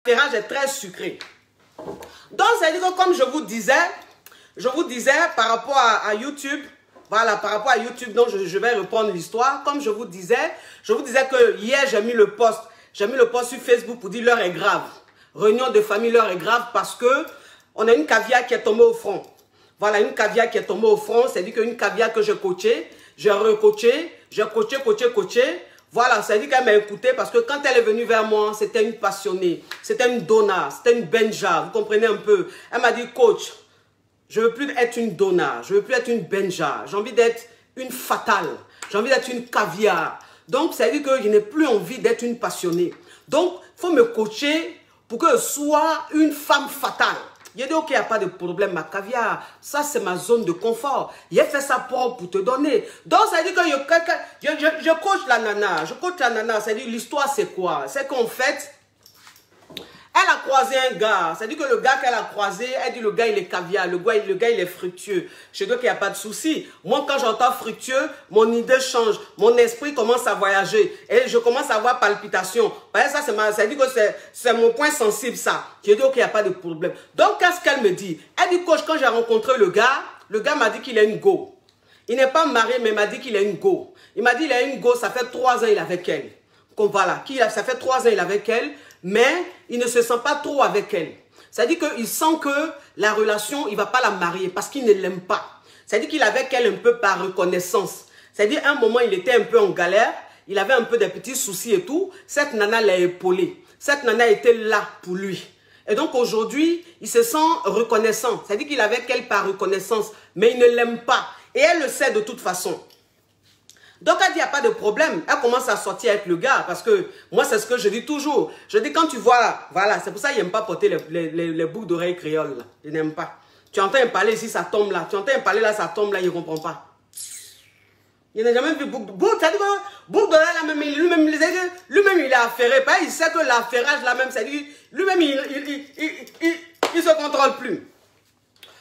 l'affairage est très sucré. Donc, ça veut dire que comme je vous disais par rapport à YouTube, voilà, par rapport à YouTube, donc je vais reprendre l'histoire. Comme je vous disais que hier, j'ai mis le post sur Facebook pour dire l'heure est grave. Réunion de famille, l'heure est grave parce que on a une caviar qui est tombée au front. Voilà, une caviar qui est tombée au front, c'est-à-dire qu'une caviar que j'ai coachée, j'ai recoaché, j'ai coaché. Voilà, ça veut dire qu'elle m'a écouté parce que quand elle est venue vers moi, c'était une passionnée, c'était une donna, c'était une benja, vous comprenez un peu. Elle m'a dit, coach, je ne veux plus être une donna, je ne veux plus être une benja, j'ai envie d'être une fatale, j'ai envie d'être une caviar. Donc, ça veut dire que je n'ai plus envie d'être une passionnée. Donc, il faut me coacher pour que je sois une femme fatale. Il a dit, ok, il n'y a pas de problème, ma caviar, ça c'est ma zone de confort. Il a fait ça pour te donner. Donc, ça veut dire que je coach la nana. C'est-à-dire, l'histoire c'est quoi? C'est qu'en fait, elle a croisé un gars. C'est-à-dire que le gars qu'elle a croisé, elle dit le gars il est caviar, le gars il est fructueux. Je dis qu'il n'y a pas de souci. Moi quand j'entends fructueux, mon idée change. Mon esprit commence à voyager. Et je commence à avoir palpitations. Ça dit que c'est mon point sensible ça. Je dis qu'il n'y a pas de problème. Donc qu'est-ce qu'elle me dit? Elle dit coach, quand j'ai rencontré le gars m'a dit qu'il a une go. Il n'est pas marié mais il m'a dit qu'il a une go. Il m'a dit qu'il a une go, ça fait 3 ans il est avec elle. Donc voilà, ça fait 3 ans il est avec elle. Mais il ne se sent pas trop avec elle. C'est-à-dire qu'il sent que la relation, il ne va pas la marier parce qu'il ne l'aime pas. C'est-à-dire qu'il est avec elle un peu par reconnaissance. C'est-à-dire un moment, il était un peu en galère. Il avait un peu des petits soucis et tout. Cette nana l'a épaulé. Cette nana était là pour lui. Et donc aujourd'hui, il se sent reconnaissant. C'est-à-dire qu'il est avec elle par reconnaissance. Mais il ne l'aime pas. Et elle le sait de toute façon. Donc, elle dit, il n'y a pas de problème. Elle commence à sortir avec le gars. Parce que moi, c'est ce que je dis toujours. Je dis, quand tu vois, voilà, c'est pour ça qu'il n'aime pas porter les boucles d'oreilles créoles. Là. Il n'aime pas. Tu entends un parler ici, ça tombe là. Tu entends un parler là, ça tombe là, il ne comprend pas. Il n'a jamais vu boucle d'oreille là, même, lui-même, il est affairé. Il sait que l'affairage là même, c'est lui, lui-même, il ne se contrôle plus.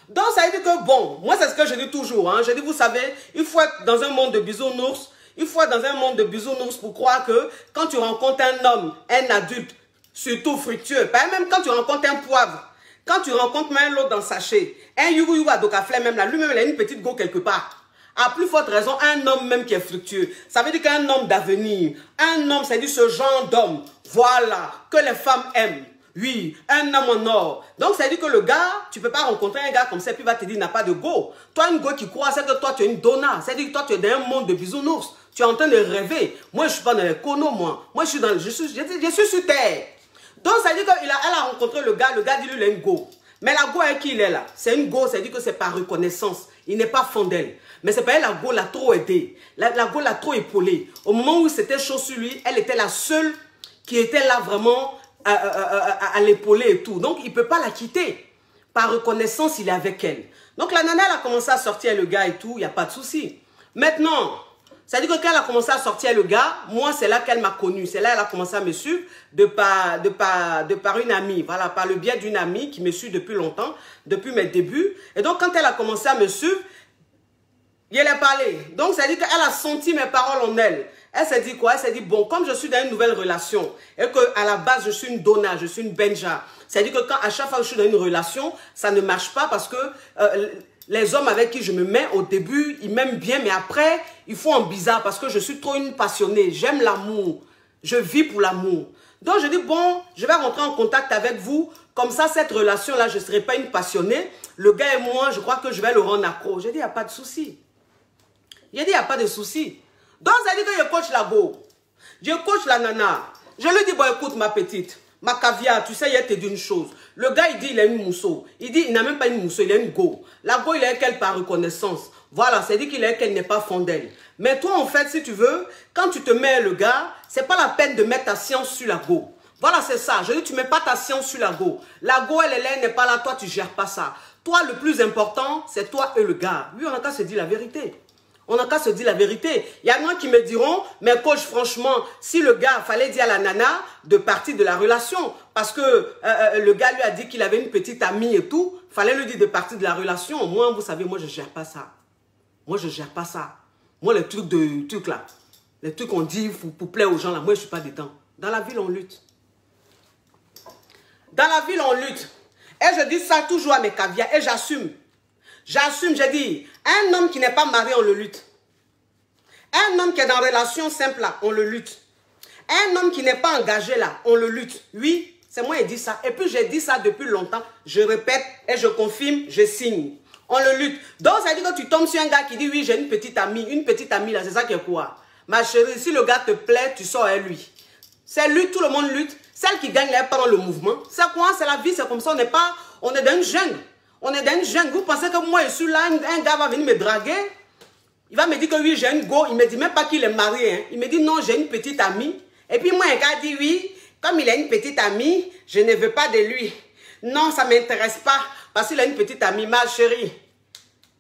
Donc, ça veut dire que, bon, moi, c'est ce que je dis toujours. Hein. Je dis, vous savez, il faut être dans un monde de bisounours. Il faut être dans un monde de bisounours pour croire que quand tu rencontres un homme, un adulte, surtout fructueux, même quand tu rencontres un poivre, quand tu rencontres même l'autre dans sachet, un yougou à Docaflé même là, lui-même, il a une petite go quelque part. À plus forte raison, un homme même qui est fructueux. Ça veut dire qu'un homme d'avenir, un homme, c'est-à-dire ce genre d'homme, voilà, que les femmes aiment. Oui, un homme en or. Donc, ça veut dire que le gars, tu ne peux pas rencontrer un gars comme ça, puis il va te dire, il n'a pas de go. Toi, une go qui croit, c'est que toi, tu es une donna. C'est-à-dire que toi, tu es dans un monde de bisounours. Tu es en train de rêver. Moi, je ne suis pas dans les conos, moi. Moi, je suis sur terre. Donc, ça veut dire qu'elle a rencontré le gars dit, lui, il a une go. Mais la go avec qui il est là, c'est une go, ça veut dire que c'est par reconnaissance. Il n'est pas fond d'elle. Mais c'est pas elle, la go l'a trop aidé. La go l'a trop épaulé. Au moment où c'était chaud sur lui, elle était la seule qui était là vraiment à l'épauler et tout. Donc, il ne peut pas la quitter. Par reconnaissance, il est avec elle. Donc, la nana, elle a commencé à sortir le gars et tout. Il n'y a pas de souci. Maintenant, ça dit que quand elle a commencé à sortir le gars, moi, c'est là qu'elle m'a connue. C'est là qu'elle a commencé à me suivre de par une amie. Voilà, par le biais d'une amie qui me suit depuis longtemps, depuis mes débuts. Et donc, quand elle a commencé à me suivre, elle a parlé. Donc, ça dit qu'elle a senti mes paroles en elle. Elle s'est dit quoi? Elle s'est dit, bon, comme je suis dans une nouvelle relation et qu'à la base, je suis une donna, je suis une benja. C'est-à-dire que à chaque fois que je suis dans une relation, ça ne marche pas parce que les hommes avec qui je me mets au début, ils m'aiment bien, mais après, ils font en bizarre parce que je suis trop une passionnée. J'aime l'amour. Je vis pour l'amour. Donc, je dis, bon, je vais rentrer en contact avec vous. Comme ça, cette relation-là, je ne serai pas une passionnée. Le gars et moi, je crois que je vais le rendre accro. J'ai dit, il n'y a pas de souci. Il a dit, il n'y a pas de souci. Donc, ça dit que je coach la go. Je coach la nana. Je lui dis, bon, écoute, ma petite, ma caviar, tu sais, il te dit une chose. Le gars, il dit, il a une mousseau. Il dit, il n'a même pas une mousseau, il a une go. La go, il est avec elle par reconnaissance. Voilà, c'est dit qu'il est avec elle n'est pas fondelle. Mais toi, en fait, si tu veux, quand tu te mets le gars, c'est pas la peine de mettre ta science sur la go. Voilà, c'est ça. Je dis, tu mets pas ta science sur la go. La go, elle n'est pas là, toi, tu gères pas ça. Toi, le plus important, c'est toi et le gars. Lui, on a qu'à se dire la vérité. On n'a qu'à se dire la vérité. Il y a des qui me diront, mais coach, franchement, si le gars, fallait dire à la nana de partir de la relation, parce que le gars lui a dit qu'il avait une petite amie et tout, fallait lui dire de partir de la relation. Moi, vous savez, moi, je ne gère pas ça. Moi, je ne gère pas ça. Moi, les trucs là, les trucs qu'on dit pour plaire aux gens là, moi, je ne suis pas dedans. Dans la ville, on lutte. Dans la ville, on lutte. Et je dis ça toujours à mes caviars. Et j'assume. J'assume, j'ai dit, un homme qui n'est pas marié, on le lutte. Un homme qui est dans une relation simple, là, on le lutte. Un homme qui n'est pas engagé, là, on le lutte. Oui, c'est moi qui dis ça. Et puis, j'ai dit ça depuis longtemps. Je répète et je confirme, je signe. On le lutte. Donc, ça veut dire que tu tombes sur un gars qui dit, oui, j'ai une petite amie. Une petite amie, là, c'est ça qui est quoi? Ma chérie, si le gars te plaît, tu sors avec lui. C'est lutte, tout le monde lutte. Celle qui gagne, elle prend le mouvement. C'est quoi? C'est la vie, c'est comme ça. On est dans une jungle. On est dans une jungle. Vous pensez que moi, je suis là, un gars va venir me draguer? Il va me dire que oui, j'ai une go. Il ne me dit même pas qu'il est marié. Hein. Il me dit non, j'ai une petite amie. Et puis moi, un gars dit oui, comme il a une petite amie, je ne veux pas de lui. Non, ça ne m'intéresse pas. Parce qu'il a une petite amie, ma chérie.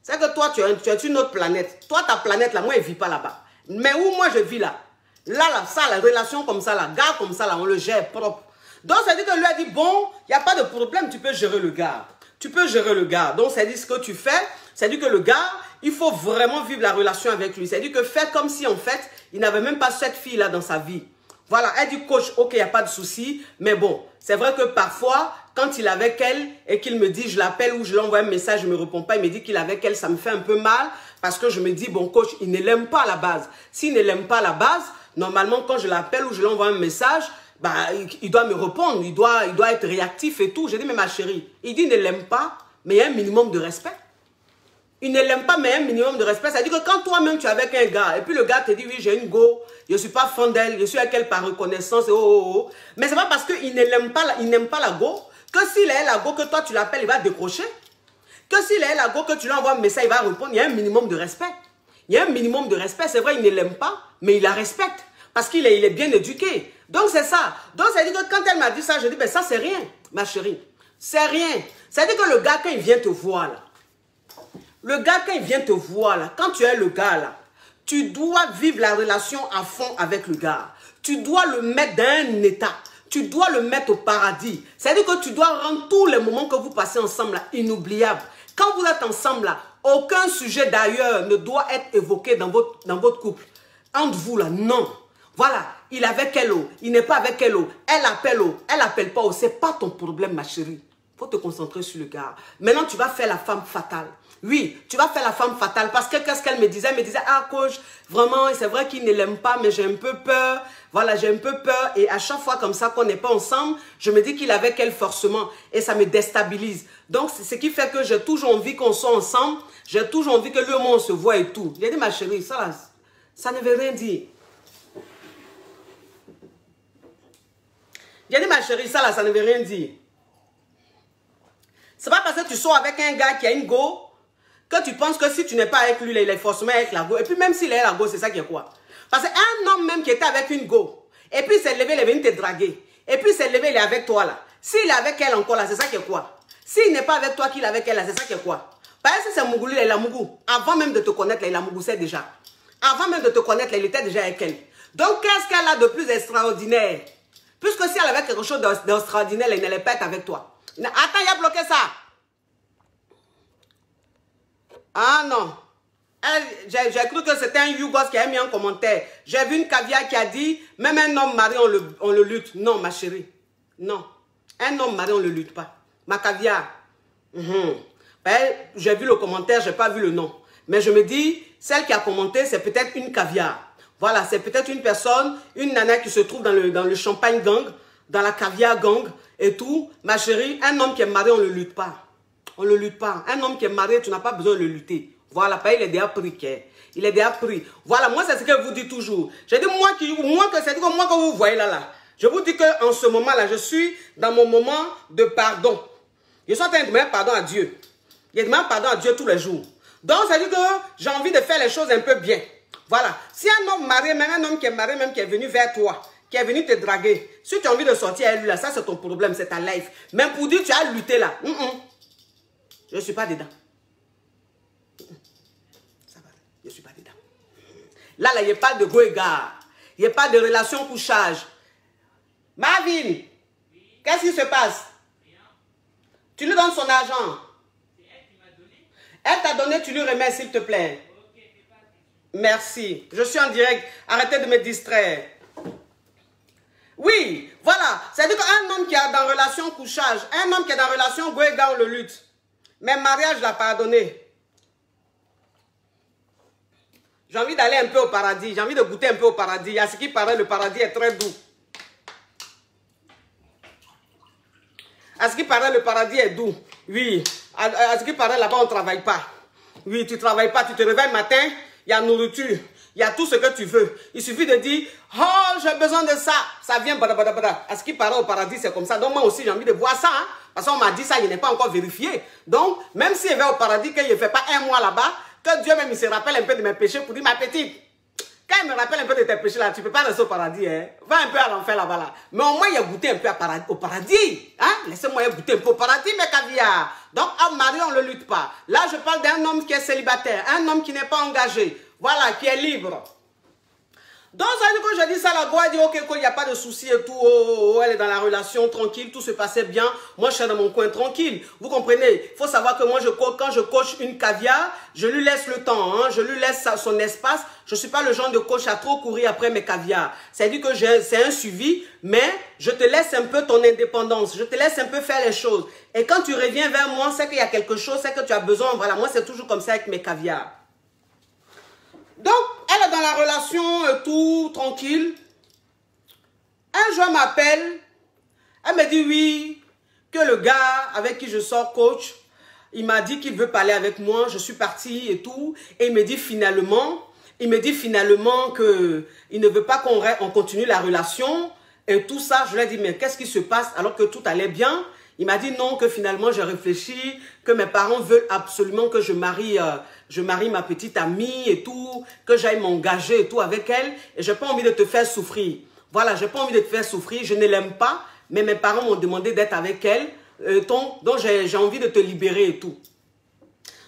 C'est que toi, tu es une autre planète. Toi, ta planète, là, moi, elle ne vit pas là-bas. Mais où moi, je vis là? Là, ça, la relation comme ça, là, gars comme ça, là, on le gère propre. Donc, ça dit que lui a dit, bon, il n'y a pas de problème, tu peux gérer le gars. Tu peux gérer le gars. Donc, ça dit ce que tu fais, ça dit que le gars, il faut vraiment vivre la relation avec lui. Ça dit que fais comme si, en fait, il n'avait même pas cette fille-là dans sa vie. Voilà, elle dit, coach, ok, il n'y a pas de souci, mais bon, c'est vrai que parfois, quand il est avec elle et qu'il me dit, je l'appelle ou je lui envoie un message, je ne me réponds pas, il me dit qu'il est avec elle, ça me fait un peu mal parce que je me dis, bon, coach, il ne l'aime pas à la base. S'il ne l'aime pas à la base, normalement, quand je l'appelle ou je lui envoie un message, bah, il doit me répondre, il doit être réactif et tout. J'ai dit, mais ma chérie, il dit, il ne l'aime pas, mais il y a un minimum de respect. Il ne l'aime pas, mais il y a un minimum de respect. Ça veut dire que quand toi-même, tu es avec un gars, et puis le gars te dit, oui, j'ai une go, je ne suis pas fan d'elle, je suis avec elle par reconnaissance, et mais ce n'est pas parce qu'il n'aime pas la go, que s'il a la go, que toi, tu l'appelles, il va décrocher. Que s'il a la go, que tu lui envoies un message, il va répondre. Il y a un minimum de respect. Il y a un minimum de respect. C'est vrai, il ne l'aime pas, mais il la respecte. Parce qu'il est bien éduqué. Donc, c'est ça. Donc, ça veut dire que quand elle m'a dit ça, je dis, ben ça, c'est rien, ma chérie. C'est rien. Ça veut dire que le gars, quand il vient te voir, là, le gars, quand il vient te voir, là, quand tu es le gars, là, tu dois vivre la relation à fond avec le gars. Tu dois le mettre dans un état. Tu dois le mettre au paradis. C'est-à-dire que tu dois rendre tous les moments que vous passez ensemble là, inoubliables. Quand vous êtes ensemble, là, aucun sujet d'ailleurs ne doit être évoqué dans votre couple. Entre vous, là, non. Voilà, il est avec elle, il n'est pas avec elle, elle appelle pas, c'est pas ton problème, ma chérie. Il faut te concentrer sur le gars. Maintenant, tu vas faire la femme fatale. Oui, tu vas faire la femme fatale parce que qu'est-ce qu'elle me disait? Elle me disait, ah coach, vraiment, c'est vrai qu'il ne l'aime pas, mais j'ai un peu peur. Voilà, j'ai un peu peur. Et à chaque fois comme ça qu'on n'est pas ensemble, je me dis qu'il est avec elle forcément. Et ça me déstabilise. Donc, c'est ce qui fait que j'ai toujours envie qu'on soit ensemble. J'ai toujours envie que lui et moi, on se voit et tout. J'ai dit, ma chérie, ça ne veut rien dire. J'ai dit, ma chérie, ça ne veut rien dire. C'est pas parce que tu sors avec un gars qui a une go que tu penses que si tu n'es pas avec lui, il est forcément avec la go. Et puis même s'il est la go, c'est ça qui est quoi? Parce qu'un homme même qui était avec une go, et puis il s'est levé, il est venu te draguer. Et puis il s'est levé, il est avec toi là. S'il est avec elle encore là, c'est ça qui est quoi? S'il n'est pas avec toi, qu'il est avec elle là, c'est ça qui est quoi? Parce que c'est Mougoulou, il a Mougou. Avant même de te connaître, là, il a Mougoussé déjà. Avant même de te connaître, là, il était déjà avec elle. Donc qu'est-ce qu'elle a de plus extraordinaire? Puisque si elle avait quelque chose d'extraordinaire, elle n'allait pas être avec toi. Attends, il a bloqué ça. Ah non. J'ai cru que c'était un Yougos qui a mis un commentaire. J'ai vu une caviar qui a dit, même un homme marié, on le lutte. Non, ma chérie. Non. Un homme marié, on ne le lutte pas. Ma caviar. Ben, j'ai vu le commentaire, je n'ai pas vu le nom. Mais je me dis, celle qui a commenté, c'est peut-être une caviar. Voilà, c'est peut-être une personne, une nana qui se trouve dans le champagne gang, dans la caviar gang et tout. Ma chérie, un homme qui est marié, on ne le lutte pas. On ne le lutte pas. Un homme qui est marié, tu n'as pas besoin de le lutter. Voilà, il est déjà pris. Il est déjà pris. Voilà, moi, c'est ce que je vous dis toujours. J'ai dit, moi que vous voyez là. Je vous dis qu'en ce moment-là, je suis dans mon moment de pardon. Je suis en train de demander pardon à Dieu. Je demande pardon à Dieu tous les jours. Donc, ça veut dire que j'ai envie de faire les choses un peu bien. Voilà. Si un homme marié, même un homme qui est marié, même qui est venu vers toi, qui est venu te draguer, si tu as envie de sortir avec lui là, ça c'est ton problème, c'est ta life. Même pour dire tu as lutté là, je ne suis pas dedans. Ça va, je ne suis pas dedans. Là, il n'y a pas de go égard. Il n'y a pas de relation couchage. Marvin, qu'est-ce qui se passe? Tu lui donnes son argent. Elle t'a donné, tu lui remets s'il te plaît. Merci. Je suis en direct. Arrêtez de me distraire. Oui, voilà. C'est-à-dire qu'un homme qui est dans relation couchage, un homme qui est dans relation Gouéga, on le lutte. Mais mariage l'a pardonné. J'ai envie d'aller un peu au paradis. J'ai envie de goûter un peu au paradis. À ce qui paraît, le paradis est très doux. À ce qui paraît, le paradis est doux. Oui. À ce qui paraît, là-bas, on ne travaille pas. Oui, tu ne travailles pas. Tu te réveilles le matin, il y a nourriture. Il y a tout ce que tu veux. Il suffit de dire, oh, j'ai besoin de ça. Ça vient, badabada. À ce qui paraît, au paradis, c'est comme ça. Donc, moi aussi, j'ai envie de voir ça. Hein? Parce qu'on m'a dit ça, il n'est pas encore vérifié. Donc, même s'il va au paradis, qu'il ne fait pas un mois là-bas, que Dieu même il se rappelle un peu de mes péchés pour dire, ma petite, quand il me rappelle un peu de tes péchés là, tu ne peux pas rester au paradis. Hein? Va un peu à l'enfer là-bas. Là. Mais au moins, il a goûté un peu au paradis. Hein? Laissez-moi goûter un peu au paradis, mes caviars. Donc, en mari, on ne le lutte pas. Là, je parle d'un homme qui est célibataire, un homme qui n'est pas engagé. Voilà, qui est libre. Donc, ça veut dire que je dis ça, la voix dit, ok, il n'y a pas de souci et tout, elle est dans la relation, tranquille, tout se passait bien. Moi, je suis dans mon coin tranquille. Vous comprenez? Il faut savoir que moi, quand je coach une caviar, je lui laisse le temps, hein, je lui laisse son espace. Je ne suis pas le genre de coach à trop courir après mes caviars. C'est-à-dire que c'est un suivi, mais je te laisse un peu ton indépendance. Je te laisse un peu faire les choses. Et quand tu reviens vers moi, c'est qu'il y a quelque chose, c'est que tu as besoin. Voilà, moi, c'est toujours comme ça avec mes caviars. Donc, elle est dans la relation, tout tranquille. Un jour, elle m'appelle. Elle me dit oui, que le gars avec qui je sors coach, il m'a dit qu'il veut parler avec moi. Je suis partie et tout. Et il me dit finalement qu'il ne veut pas qu'on continue la relation. Et tout ça, je lui ai dit, mais qu'est-ce qui se passe alors que tout allait bien? Il m'a dit non, que finalement j'ai réfléchi, que mes parents veulent absolument que je marie ma petite amie et tout, que j'aille m'engager et tout avec elle. Et je n'ai pas envie de te faire souffrir. Voilà, je n'ai pas envie de te faire souffrir, je ne l'aime pas, mais mes parents m'ont demandé d'être avec elle. Donc j'ai envie de te libérer et tout.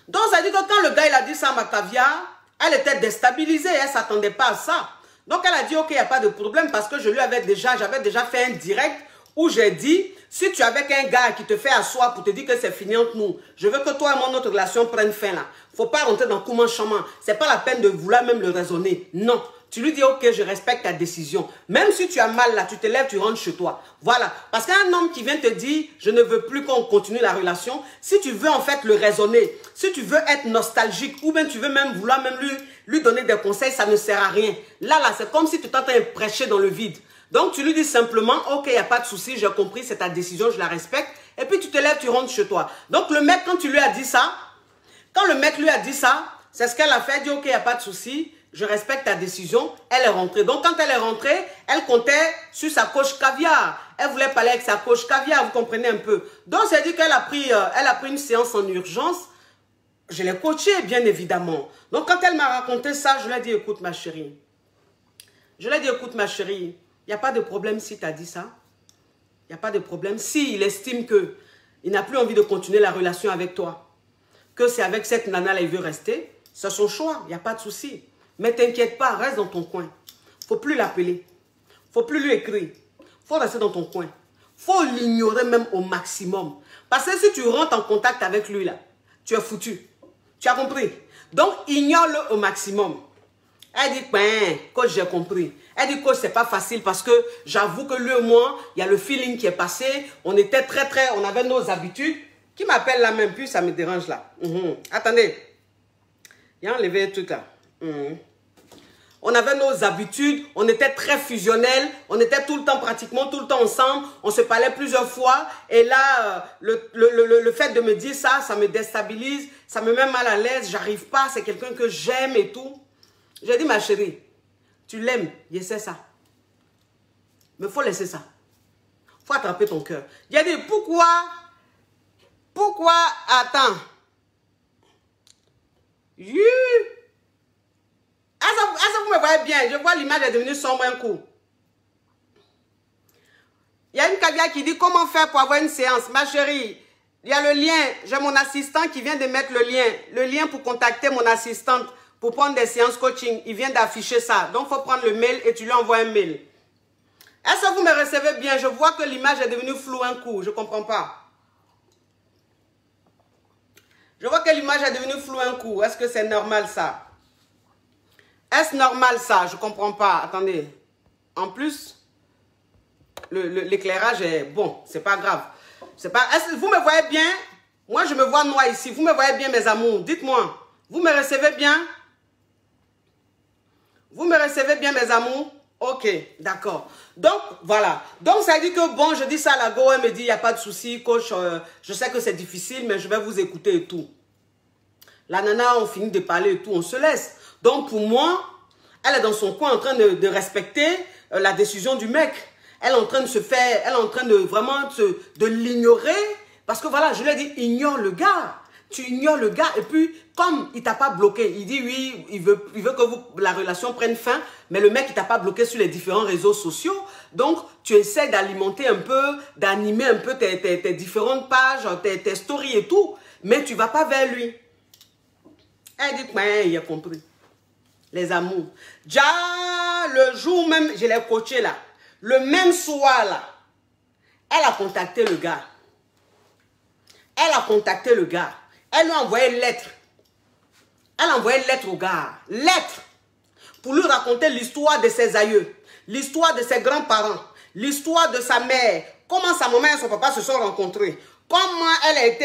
Donc ça dit que quand le gars il a dit ça à ma caviar, elle était déstabilisée, elle ne s'attendait pas à ça. Donc elle a dit ok, il n'y a pas de problème parce que j'avais déjà fait un direct où j'ai dit, si tu es avec un gars qui te fait asseoir pour te dire que c'est fini entre nous, je veux que toi et notre relation prenne fin là. Il ne faut pas rentrer dans comment chemin. Ce n'est pas la peine de vouloir même le raisonner. Non. Tu lui dis, ok, je respecte ta décision. Même si tu as mal là, tu te lèves, tu rentres chez toi. Voilà. Parce qu'un homme qui vient te dire, je ne veux plus qu'on continue la relation, si tu veux en fait le raisonner, si tu veux être nostalgique, ou bien tu veux même vouloir même lui donner des conseils, ça ne sert à rien. Là, c'est comme si tu t'entends prêcher dans le vide. Donc, tu lui dis simplement, ok, il n'y a pas de souci, j'ai compris, c'est ta décision, je la respecte. Et puis, tu te lèves, tu rentres chez toi. Donc, le mec, quand tu lui as dit ça, c'est ce qu'elle a fait, elle dit, ok, il n'y a pas de souci, je respecte ta décision. Elle est rentrée. Donc, quand elle est rentrée, elle comptait sur sa coach caviar. Elle voulait parler avec sa coach caviar, vous comprenez un peu. Donc, c'est dit qu'elle a pris une séance en urgence. Je l'ai coachée, bien évidemment. Donc, quand elle m'a raconté ça, je lui ai dit, écoute, ma chérie. Il n'y a pas de problème si tu as dit ça. Il n'y a pas de problème. S'il estime qu'il n'a plus envie de continuer la relation avec toi, que c'est avec cette nana-là il veut rester, c'est son choix. Il n'y a pas de souci. Mais t'inquiète pas, reste dans ton coin. Il ne faut plus l'appeler. Il ne faut plus lui écrire. Il faut rester dans ton coin. Il faut l'ignorer même au maximum. Parce que si tu rentres en contact avec lui, là, tu es foutu. Tu as compris? Donc, ignore-le au maximum. Elle dit, ben, coach, j'ai compris. Elle dit, coach, c'est pas facile parce que j'avoue que lui et moi, il y a le feeling qui est passé. On était on avait nos habitudes. Qui m'appelle là même, puis ça me dérange là. Attendez. Il a enlevé un truc là. On avait nos habitudes, on était très fusionnels, on était pratiquement tout le temps ensemble, on se parlait plusieurs fois. Et là, le fait de me dire ça, ça me déstabilise, ça me met mal à l'aise, j'arrive pas, c'est quelqu'un que j'aime et tout. J'ai dit, ma chérie, tu l'aimes, je sais ça. Mais il faut laisser ça. Il faut attraper ton cœur. J'ai dit, pourquoi, attends. Est-ce que vous me voyez bien? Je vois l'image est devenue sombre un coup. Il y a une caviar qui dit, comment faire pour avoir une séance? Ma chérie, il y a le lien. J'ai mon assistant qui vient de mettre le lien. Le lien pour contacter mon assistante. Pour prendre des séances coaching, il vient d'afficher ça. Donc, il faut prendre le mail et tu lui envoies un mail. Est-ce que vous me recevez bien? Je vois que l'image est devenue floue un coup. Je ne comprends pas. Je vois que l'image est devenue floue un coup. Est-ce que c'est normal ça? Est-ce normal ça? Je ne comprends pas. Attendez. En plus, l'éclairage est bon, c'est pas grave. Vous me voyez bien? Moi, je me vois noir ici. Vous me voyez bien, mes amours? Dites-moi. Vous me recevez bien? Vous me recevez bien, mes amours? Ok, d'accord. Donc, voilà. Donc, ça dit que, bon, je dis ça à la go, elle me dit, il n'y a pas de souci, coach, je sais que c'est difficile, mais je vais vous écouter et tout. La nana, on finit de parler et tout, on se laisse. Donc, pour moi, elle est dans son coin en train de respecter la décision du mec. Elle est en train de se faire, elle est en train de vraiment de l'ignorer. Parce que voilà, je lui ai dit, ignore le gars. Tu ignores le gars. Et puis, comme il t'a pas bloqué, il dit oui, il veut que la relation prenne fin. Mais le mec, il t'a pas bloqué sur les différents réseaux sociaux. Donc, tu essaies d'alimenter un peu, d'animer un peu tes différentes pages, tes stories et tout. Mais tu vas pas vers lui. Elle dit, ouais, il a compris. Les amours. Déjà, le jour même, je l'ai coaché là. Le même soir là, elle a contacté le gars. Elle a contacté le gars. Elle lui a envoyé une lettre. Elle a envoyé une lettre au gars. Lettre. Pour lui raconter l'histoire de ses aïeux. L'histoire de ses grands-parents. L'histoire de sa mère. Comment sa maman et son papa se sont rencontrés. Comment elle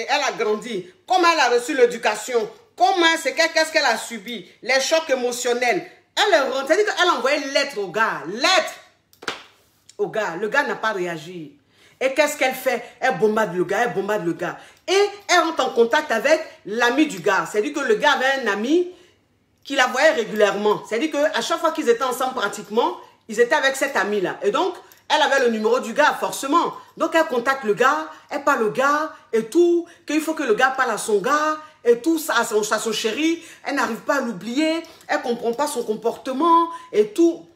a grandi. Comment elle a reçu l'éducation. Qu'est-ce qu'elle a subi. Les chocs émotionnels. C'est-à-dire qu'elle a envoyé une lettre au gars. Lettre. Au gars. Le gars n'a pas réagi. Et qu'est-ce qu'elle fait? Elle bombarde le gars, elle bombarde le gars. Et elle rentre en contact avec l'ami du gars. C'est-à-dire que le gars avait un ami qui la voyait régulièrement. C'est-à-dire qu'à chaque fois qu'ils étaient ensemble pratiquement, ils étaient avec cet ami-là. Et donc, elle avait le numéro du gars, forcément. Donc, elle contacte le gars, elle parle au gars et tout. Qu'il faut que le gars parle à son gars et tout, à son chéri. Elle n'arrive pas à l'oublier. Elle ne comprend pas son comportement et tout.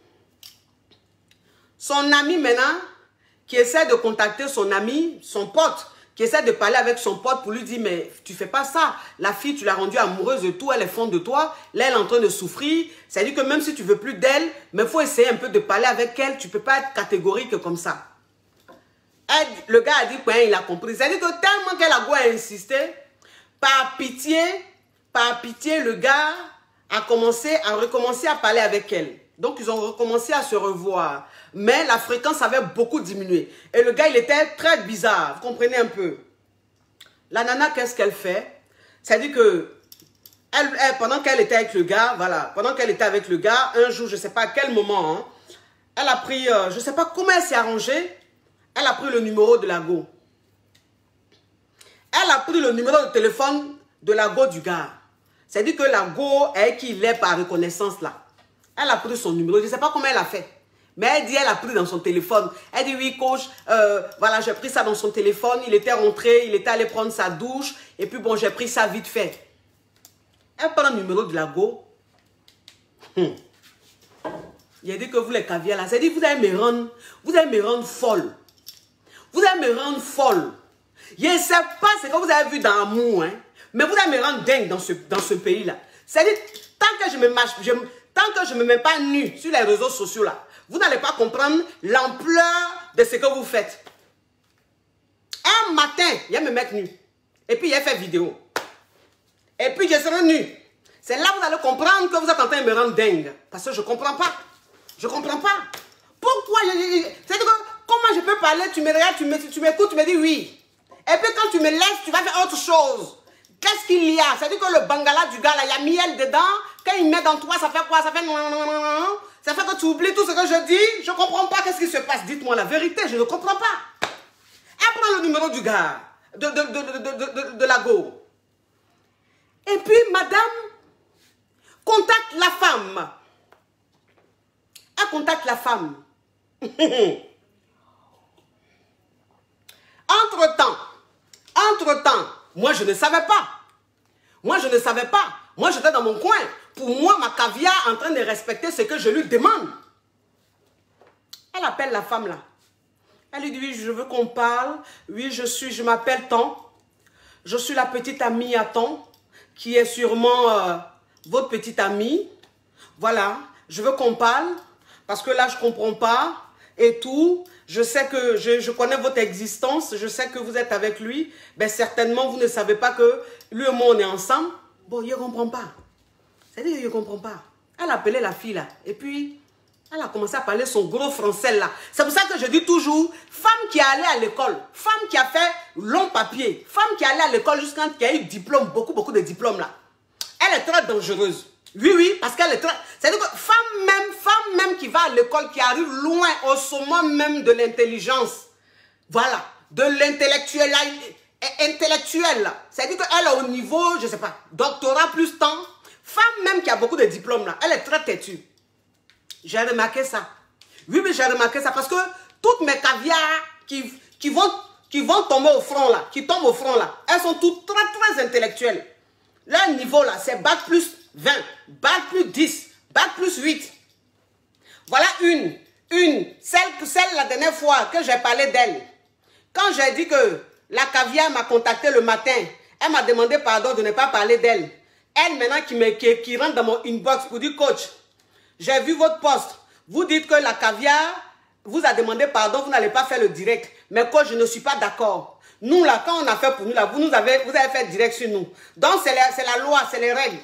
Son ami maintenant, qui essaie de contacter son ami, son pote, qui essaie de parler avec son pote pour lui dire, mais tu fais pas ça. La fille, tu l'as rendue amoureuse de tout, elle est fond de toi. Là, elle est en train de souffrir. C'est-à-dire que même si tu veux plus d'elle, mais il faut essayer un peu de parler avec elle. Tu peux pas être catégorique comme ça. Le gars a dit, ouais, il a compris. C'est-à-dire que tellement qu'elle a insisté, par pitié, le gars a recommencé à parler avec elle. Donc, ils ont recommencé à se revoir. Mais la fréquence avait beaucoup diminué. Et le gars, il était très bizarre. Vous comprenez un peu? La nana, qu'est-ce qu'elle fait? C'est-à-dire que, pendant qu'elle était avec le gars, voilà, pendant qu'elle était avec le gars, un jour, je ne sais pas à quel moment, hein, elle a pris, je ne sais pas comment elle s'est arrangée, elle a pris le numéro de la go. Elle a pris le numéro de téléphone de la go du gars. C'est-à-dire que la go est qui l'est par reconnaissance là. Elle a pris son numéro, je ne sais pas comment elle a fait. Mais elle dit, elle a pris dans son téléphone. Elle dit, oui, coach, voilà, j'ai pris ça dans son téléphone. Il était rentré, il était allé prendre sa douche. Et puis, bon, j'ai pris ça vite fait. Elle prend le numéro de la go. Il a dit que vous, les caviars, là, c'est dit, vous allez me rendre folle. Vous allez me rendre folle. Je ne sais pas ce que vous avez vu dans Amour, hein, mais vous allez me rendre dingue dans ce pays-là. C'est-à-dire, tant que je ne me mets pas nu sur les réseaux sociaux, là, vous n'allez pas comprendre l'ampleur de ce que vous faites. Un matin, il y a me mettre nu. Et puis, il a fait vidéo. Et puis, je serai nu. C'est là que vous allez comprendre que vous êtes en train de me rendre dingue. Parce que je ne comprends pas. Je ne comprends pas. Pourquoi c'est-à-dire que, comment je peux parler, tu me regardes, tu m'écoutes, tu me dis oui. Et puis, quand tu me laisses, tu vas faire autre chose. Qu'est-ce qu'il y a? C'est-à-dire que le bangala du gars, là, il y a miel dedans. Quand il met dans toi, ça fait quoi? Ça fait... Ça fait que tu oublies tout ce que je dis. Je ne comprends pas qu'est-ce qui se passe. Dites-moi la vérité, je ne comprends pas. Elle prend le numéro du gars, de la go. Et puis, madame, contacte la femme. Elle contacte la femme. Entre-temps, moi, je ne savais pas. Moi, j'étais dans mon coin. Pour moi, ma caviar en train de respecter ce que je lui demande. Elle appelle la femme là. Elle lui dit, oui, je veux qu'on parle. Oui, je m'appelle Tant. Je suis la petite amie à Tant, qui est sûrement votre petite amie. Voilà, je veux qu'on parle, parce que là, je ne comprends pas et tout. Je sais que je connais votre existence, je sais que vous êtes avec lui. Ben, certainement, vous ne savez pas que lui et moi, on est ensemble. Bon, il ne comprend pas. C'est-à-dire qu'il ne comprend pas. Elle appelait la fille là. Et puis, Elle a commencé à parler son gros français là. C'est pour ça que je dis toujours, femme qui est allée à l'école, femme qui a fait long papier, femme qui est allée à l'école jusqu'à qui a eu diplôme, beaucoup de diplômes là. Elle est très dangereuse. Oui, oui, parce qu'elle est très... C'est-à-dire que femme même qui va à l'école, qui arrive loin au sommet même de l'intelligence. Voilà, de l'intellectuel là. Intellectuelle. C'est-à-dire qu'elle est au niveau, je ne sais pas, doctorat plus temps. Femme même qui a beaucoup de diplômes là, elle est très têtue. J'ai remarqué ça. Oui, mais j'ai remarqué ça parce que toutes mes caviars qui vont tomber au front là, qui tombent au front là, elles sont toutes très intellectuelles. Leur niveau là, c'est bac plus 20, bac plus 10, bac plus 8. Voilà celle la dernière fois que j'ai parlé d'elle. Quand j'ai dit que la caviar m'a contacté le matin, elle m'a demandé pardon de ne pas parler d'elle. Elle maintenant qui rentre dans mon inbox pour dire coach, j'ai vu votre post. Vous dites que la caviar vous a demandé pardon, vous n'allez pas faire le direct. Mais coach, je ne suis pas d'accord. Nous là, quand on a fait pour nous là, vous avez fait direct sur nous. Donc c'est la loi, c'est les règles.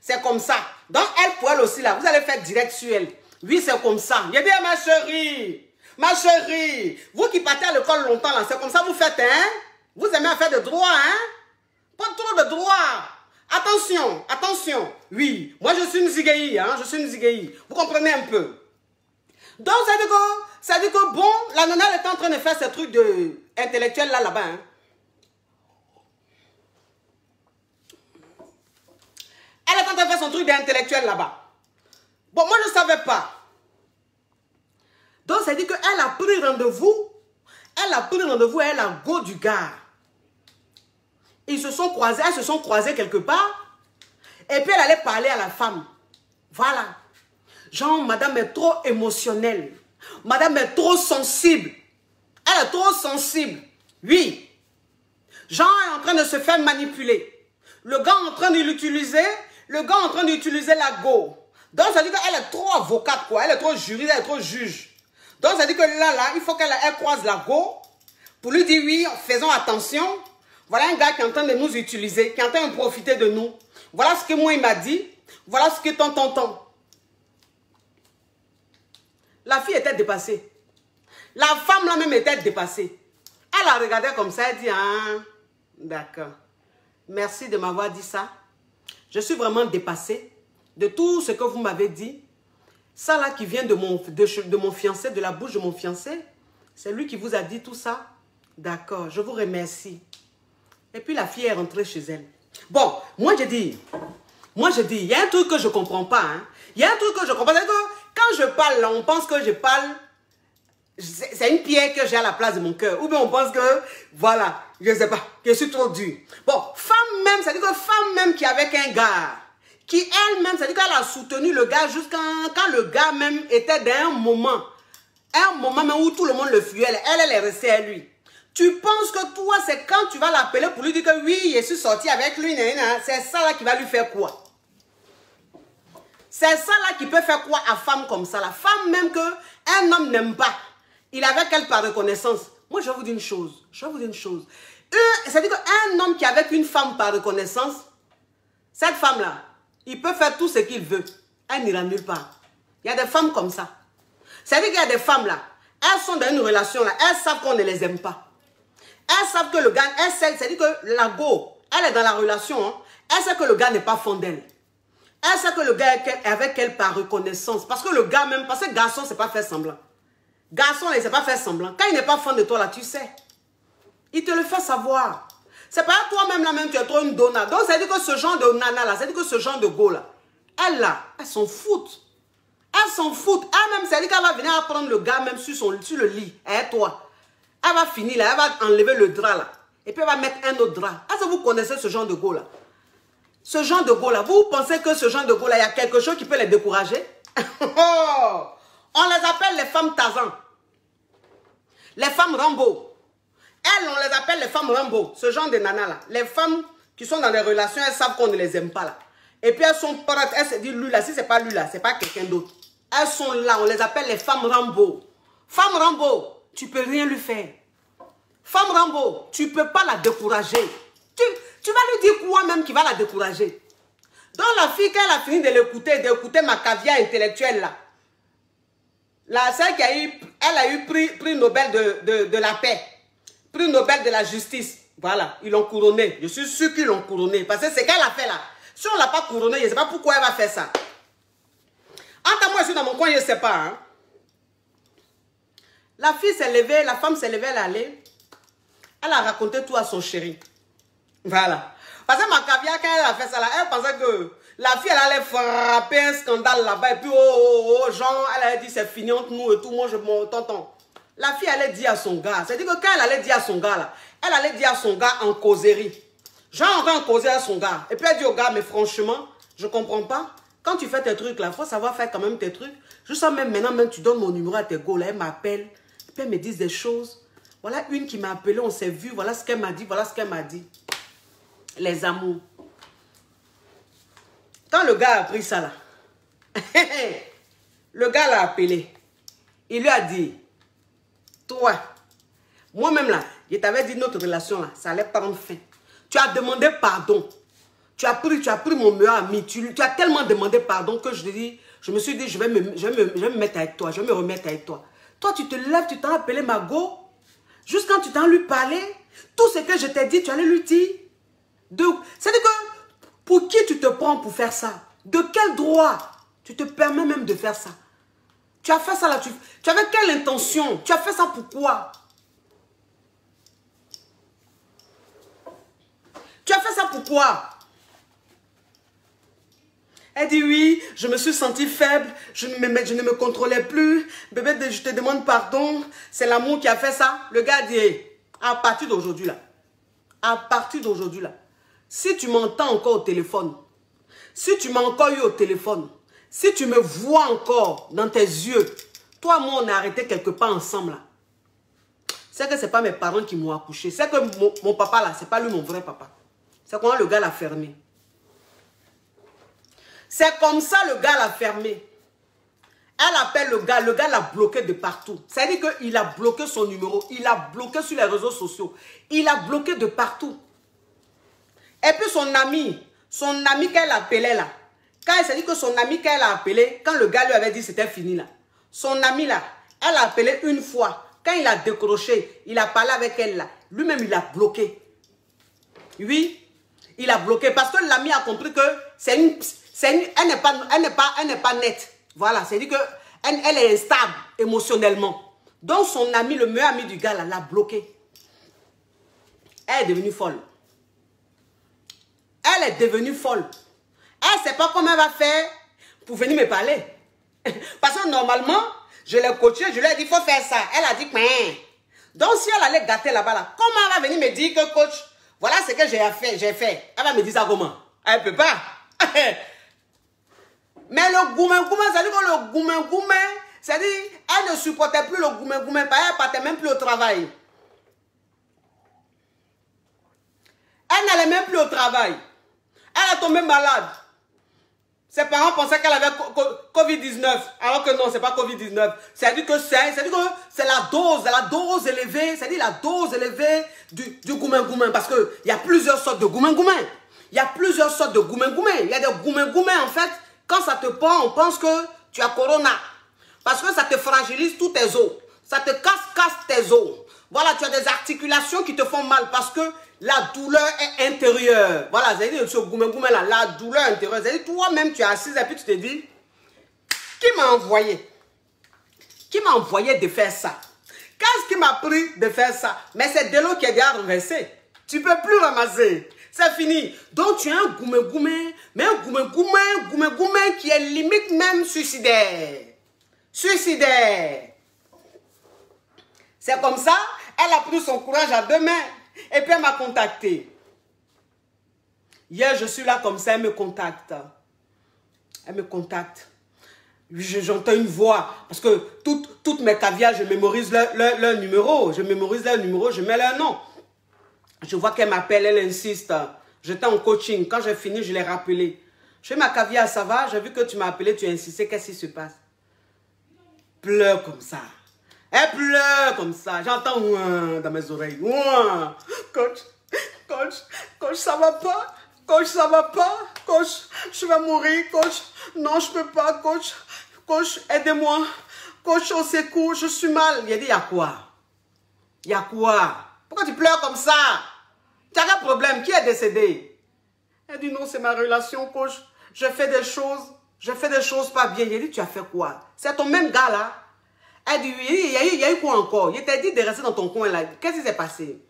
C'est comme ça. Donc elle pour elle aussi là, vous allez faire direct sur elle. Oui, c'est comme ça. J'ai dit ma chérie, vous qui partez à l'école longtemps là, c'est comme ça vous faites, hein? Vous aimez faire de droit, hein? Pas trop de droit. Attention, attention. Oui, moi je suis une zigéi, hein? Je suis une zigéi. Vous comprenez un peu? Donc ça dit que bon, la nana elle est en train de faire ce truc de intellectuel là-bas, hein? Elle est en train de faire son truc d'intellectuel là-bas. Bon, moi je ne savais pas. Donc, ça dit qu'elle a pris rendez-vous. Elle a pris rendez-vous à la go du gars. Ils se sont croisés, elles se sont croisées quelque part. Et puis, elle allait parler à la femme. Voilà. Genre, madame est trop émotionnelle. Madame est trop sensible. Elle est trop sensible. Oui. Jean est en train de se faire manipuler. Le gars est en train de l'utiliser. Le gars est en train d'utiliser la go. Donc, ça dit qu'elle est trop avocate, quoi. Elle est trop juriste, elle est trop juge. Donc, ça dit que là, il faut qu'elle croise la go pour lui dire oui, faisons attention. Voilà un gars qui est en train de nous utiliser, qui est en train de profiter de nous. Voilà ce que moi, il m'a dit. Voilà ce que tonton. La fille était dépassée. La femme là même était dépassée. Elle a regardé comme ça, elle dit, ah, d'accord. Merci de m'avoir dit ça. Je suis vraiment dépassée de tout ce que vous m'avez dit. Ça là qui vient de mon fiancé, de la bouche de mon fiancé, c'est lui qui vous a dit tout ça. D'accord, je vous remercie. Et puis la fille est rentrée chez elle. Bon, moi je dis, il y a un truc que je ne comprends pas. Hein. Il y a un truc que je comprends. C'est que quand je parle là, on pense que je parle, c'est une pierre que j'ai à la place de mon cœur. Ou bien on pense que, voilà, je ne sais pas, je suis trop dur. Bon, femme même, ça dit que femme même qui est avec un gars, qui elle-même, ça dit qu'elle a soutenu le gars jusqu'à quand le gars même était dans un moment même où tout le monde le fuyait, elle est restée à lui. Tu penses que toi, c'est quand tu vas l'appeler pour lui dire que oui, je suis sorti avec lui, c'est ça là qui va lui faire quoi? C'est ça là qui peut faire quoi à femme comme ça? La femme même qu'un homme n'aime pas, il avait qu'elle par reconnaissance. Moi, je vais vous dire une chose. C'est-à-dire qu'un homme qui est avec une femme par reconnaissance, cette femme-là, il peut faire tout ce qu'il veut. Elle n'ira nulle part. Il y a des femmes comme ça. C'est-à-dire qu'il y a des femmes là, elles sont dans une relation là, elles savent qu'on ne les aime pas. Elles savent que le gars, c'est-à-dire que la go, elle est dans la relation, hein, elle sait que le gars n'est pas fond d'elle. Elle sait que le gars est avec elle par reconnaissance. Parce que le gars même, parce que garçon, c'est pas faire semblant. Garçon, il ne sait pas faire semblant. Quand il n'est pas fan de toi là, tu sais. Il te le fait savoir. C'est pas toi-même là, même tu es trop une donna. Donc, ça veut dire que ce genre de nana là, ça veut dire que ce genre de go là, elle là, elles s'en foutent. Elles s'en foutent. Elle-même, ça veut dire qu'elle va venir prendre le gars même sur le lit. Et toi, elle va finir là, elle va enlever le drap là. Et puis elle va mettre un autre drap. Est-ce que vous connaissez ce genre de go là? Ce genre de go là, vous pensez que ce genre de go là, il y a quelque chose qui peut les décourager? On les appelle les femmes Tarzan. Les femmes Rambo. Elles, on les appelle les femmes Rambo. Ce genre de nanas là. Les femmes qui sont dans des relations, elles savent qu'on ne les aime pas là. Et puis elles sont prêtes, elles se disent lui là, si c'est pas lui là, c'est pas quelqu'un d'autre. Elles sont là, on les appelle les femmes Rambo. Femme Rambo, tu peux rien lui faire. Femme Rambo, tu peux pas la décourager. Tu vas lui dire quoi même qui va la décourager? Donc la fille, quand elle a fini d'écouter ma caviar intellectuelle là, celle qui a eu, elle a eu prix Nobel de la paix. Prix Nobel de la justice. Voilà, ils l'ont couronné. Je suis sûr qu'ils l'ont couronné. Parce que c'est qu'elle a fait là. Si on ne l'a pas couronné, je ne sais pas pourquoi elle va faire ça. Entre moi, je suis dans mon coin, je ne sais pas. Hein. La fille s'est levée, la femme s'est levée, elle est allée. Elle a raconté tout à son chéri. Voilà. Parce que ma caviar, quand elle a fait ça là, elle pensait que la fille, elle allait frapper un scandale là-bas. Et puis, genre, elle allait dire c'est fini entre nous et tout. Moi, je m'en tonton. La fille allait dire à son gars. C'est-à-dire que quand elle allait dire à son gars là, elle allait dire à son gars en causerie. Genre, on va en causer à son gars. Et puis, elle dit au gars, mais franchement, je comprends pas. Quand tu fais tes trucs là, il faut savoir faire quand même tes trucs. Je sens même maintenant, même tu donnes mon numéro à tes gars là, elle m'appelle. Et puis, elle me dit des choses. Voilà une qui m'a appelé, on s'est vu. Voilà ce qu'elle m'a dit, voilà ce qu'elle m'a dit. Les amours. Quand le gars a pris ça là, le gars l'a appelé. Il lui a dit, toi, moi-même là, je t'avais dit notre relation là, ça allait prendre fin. Tu as demandé pardon. Tu as pris mon meilleur ami. Tu as tellement demandé pardon que je me suis dit, je vais me mettre avec toi, je vais me remettre avec toi. Toi, tu te lèves, tu t'as appelé Margot. Juste quand tu t'en lui parlais, tout ce que je t'ai dit, tu allais lui dire. C'est-à-dire que, pour qui tu te prends pour faire ça? De quel droit tu te permets même de faire ça? Tu as fait ça là, tu avais quelle intention? Tu as fait ça pourquoi? Tu as fait ça pourquoi? Elle dit oui, je me suis sentie faible, je ne me contrôlais plus. Bébé, je te demande pardon, c'est l'amour qui a fait ça. Le gars dit, à partir d'aujourd'hui là, si tu m'entends encore au téléphone, si tu m'as encore eu au téléphone, si tu me vois encore dans tes yeux, toi, moi, on a arrêté quelque part ensemble là. C'est que ce n'est pas mes parents qui m'ont accouché. C'est que mon papa là, ce n'est pas lui mon vrai papa. C'est comment le gars l'a fermé. C'est comme ça le gars l'a fermé. Elle appelle le gars l'a bloqué de partout. C'est-à-dire qu'il a bloqué son numéro, il a bloqué sur les réseaux sociaux, il a bloqué de partout. Et puis son ami qu'elle appelait là, quand elle s'est dit que son ami qu'elle a appelé, quand le gars lui avait dit c'était fini là, son ami là, elle a appelé une fois, quand il a décroché, il a parlé avec elle là, lui-même il a bloqué. Oui, il a bloqué parce que l'ami a compris que elle n'est pas nette. Voilà, c'est-à-dire qu'elle est instable émotionnellement. Donc son ami, le meilleur ami du gars là, l'a bloqué. Elle est devenue folle. Elle est devenue folle. Elle ne sait pas comment elle va faire pour venir me parler. Parce que normalement, je l'ai coachée, je lui ai dit, il faut faire ça. Elle a dit, mais. Donc si elle allait gâter là-bas, là, comment elle va venir me dire que coach, voilà ce que j'ai fait. Elle va me dire ça comment? Elle ne peut pas. Mais le goumé-goumé, c'est-à-dire que le goumé-goumé, c'est-à-dire, elle ne supportait plus le goumé-goumé, elle ne partait même plus au travail. Elle n'allait même plus au travail. Elle est tombée malade. Ses parents pensaient qu'elle avait Covid-19, alors que non, ce n'est pas Covid-19. C'est-à-dire que c'est la dose élevée, c'est-à-dire la dose élevée du goumé-goumé, parce qu'il y a plusieurs sortes de goumé-goumé. Il y a plusieurs sortes de goumé-goumé. Il y a des goumé-goumé, en fait, quand ça te prend, on pense que tu as corona. Parce que ça te fragilise tous tes os. Ça te casse tes os. Voilà, tu as des articulations qui te font mal parce que la douleur est intérieure. Voilà, c'est-à-dire ce goumé-goumé là, la douleur intérieure. C'est-à-dire toi-même, tu es assise et puis tu te dis, qui m'a envoyé? Qui m'a envoyé de faire ça? Qu'est-ce qui m'a pris de faire ça? Mais c'est de l'eau qui est déjà renversée. Tu ne peux plus ramasser. C'est fini. Donc tu as un goumé-goumé, mais un goumé-goumé qui est limite même suicidaire. Suicidaire. C'est comme ça, elle a pris son courage à deux mains. Et puis elle m'a contacté. Hier, je suis là comme ça, elle me contacte. Elle me contacte. J'entends une voix. Parce que toutes mes caviars, je mémorise leur numéro. Je mémorise leur numéro, je mets leur nom. Je vois qu'elle m'appelle, elle insiste. J'étais en coaching. Quand j'ai fini, je l'ai rappelé. Je fais ma caviar, ça va? J'ai vu que tu m'as appelé, tu as insisté. Qu'est-ce qui se passe? Pleure comme ça. Elle pleure comme ça. J'entends dans mes oreilles. Coach, ça va pas? Coach, ça va pas? Coach, je vais mourir. Coach, non, je peux pas. Coach, aidez-moi. Coach, au secours, je suis mal. Il a dit, il y a quoi? Il y a quoi? Pourquoi tu pleures comme ça? Tu as un problème, qui est décédé? Elle dit, non, c'est ma relation, coach. Je fais des choses pas bien. Il a dit, tu as fait quoi? C'est ton même gars là. Elle dit, oui, il y a eu quoi encore? Il t'a dit de rester dans ton coin là. Qu'est-ce qui s'est passé?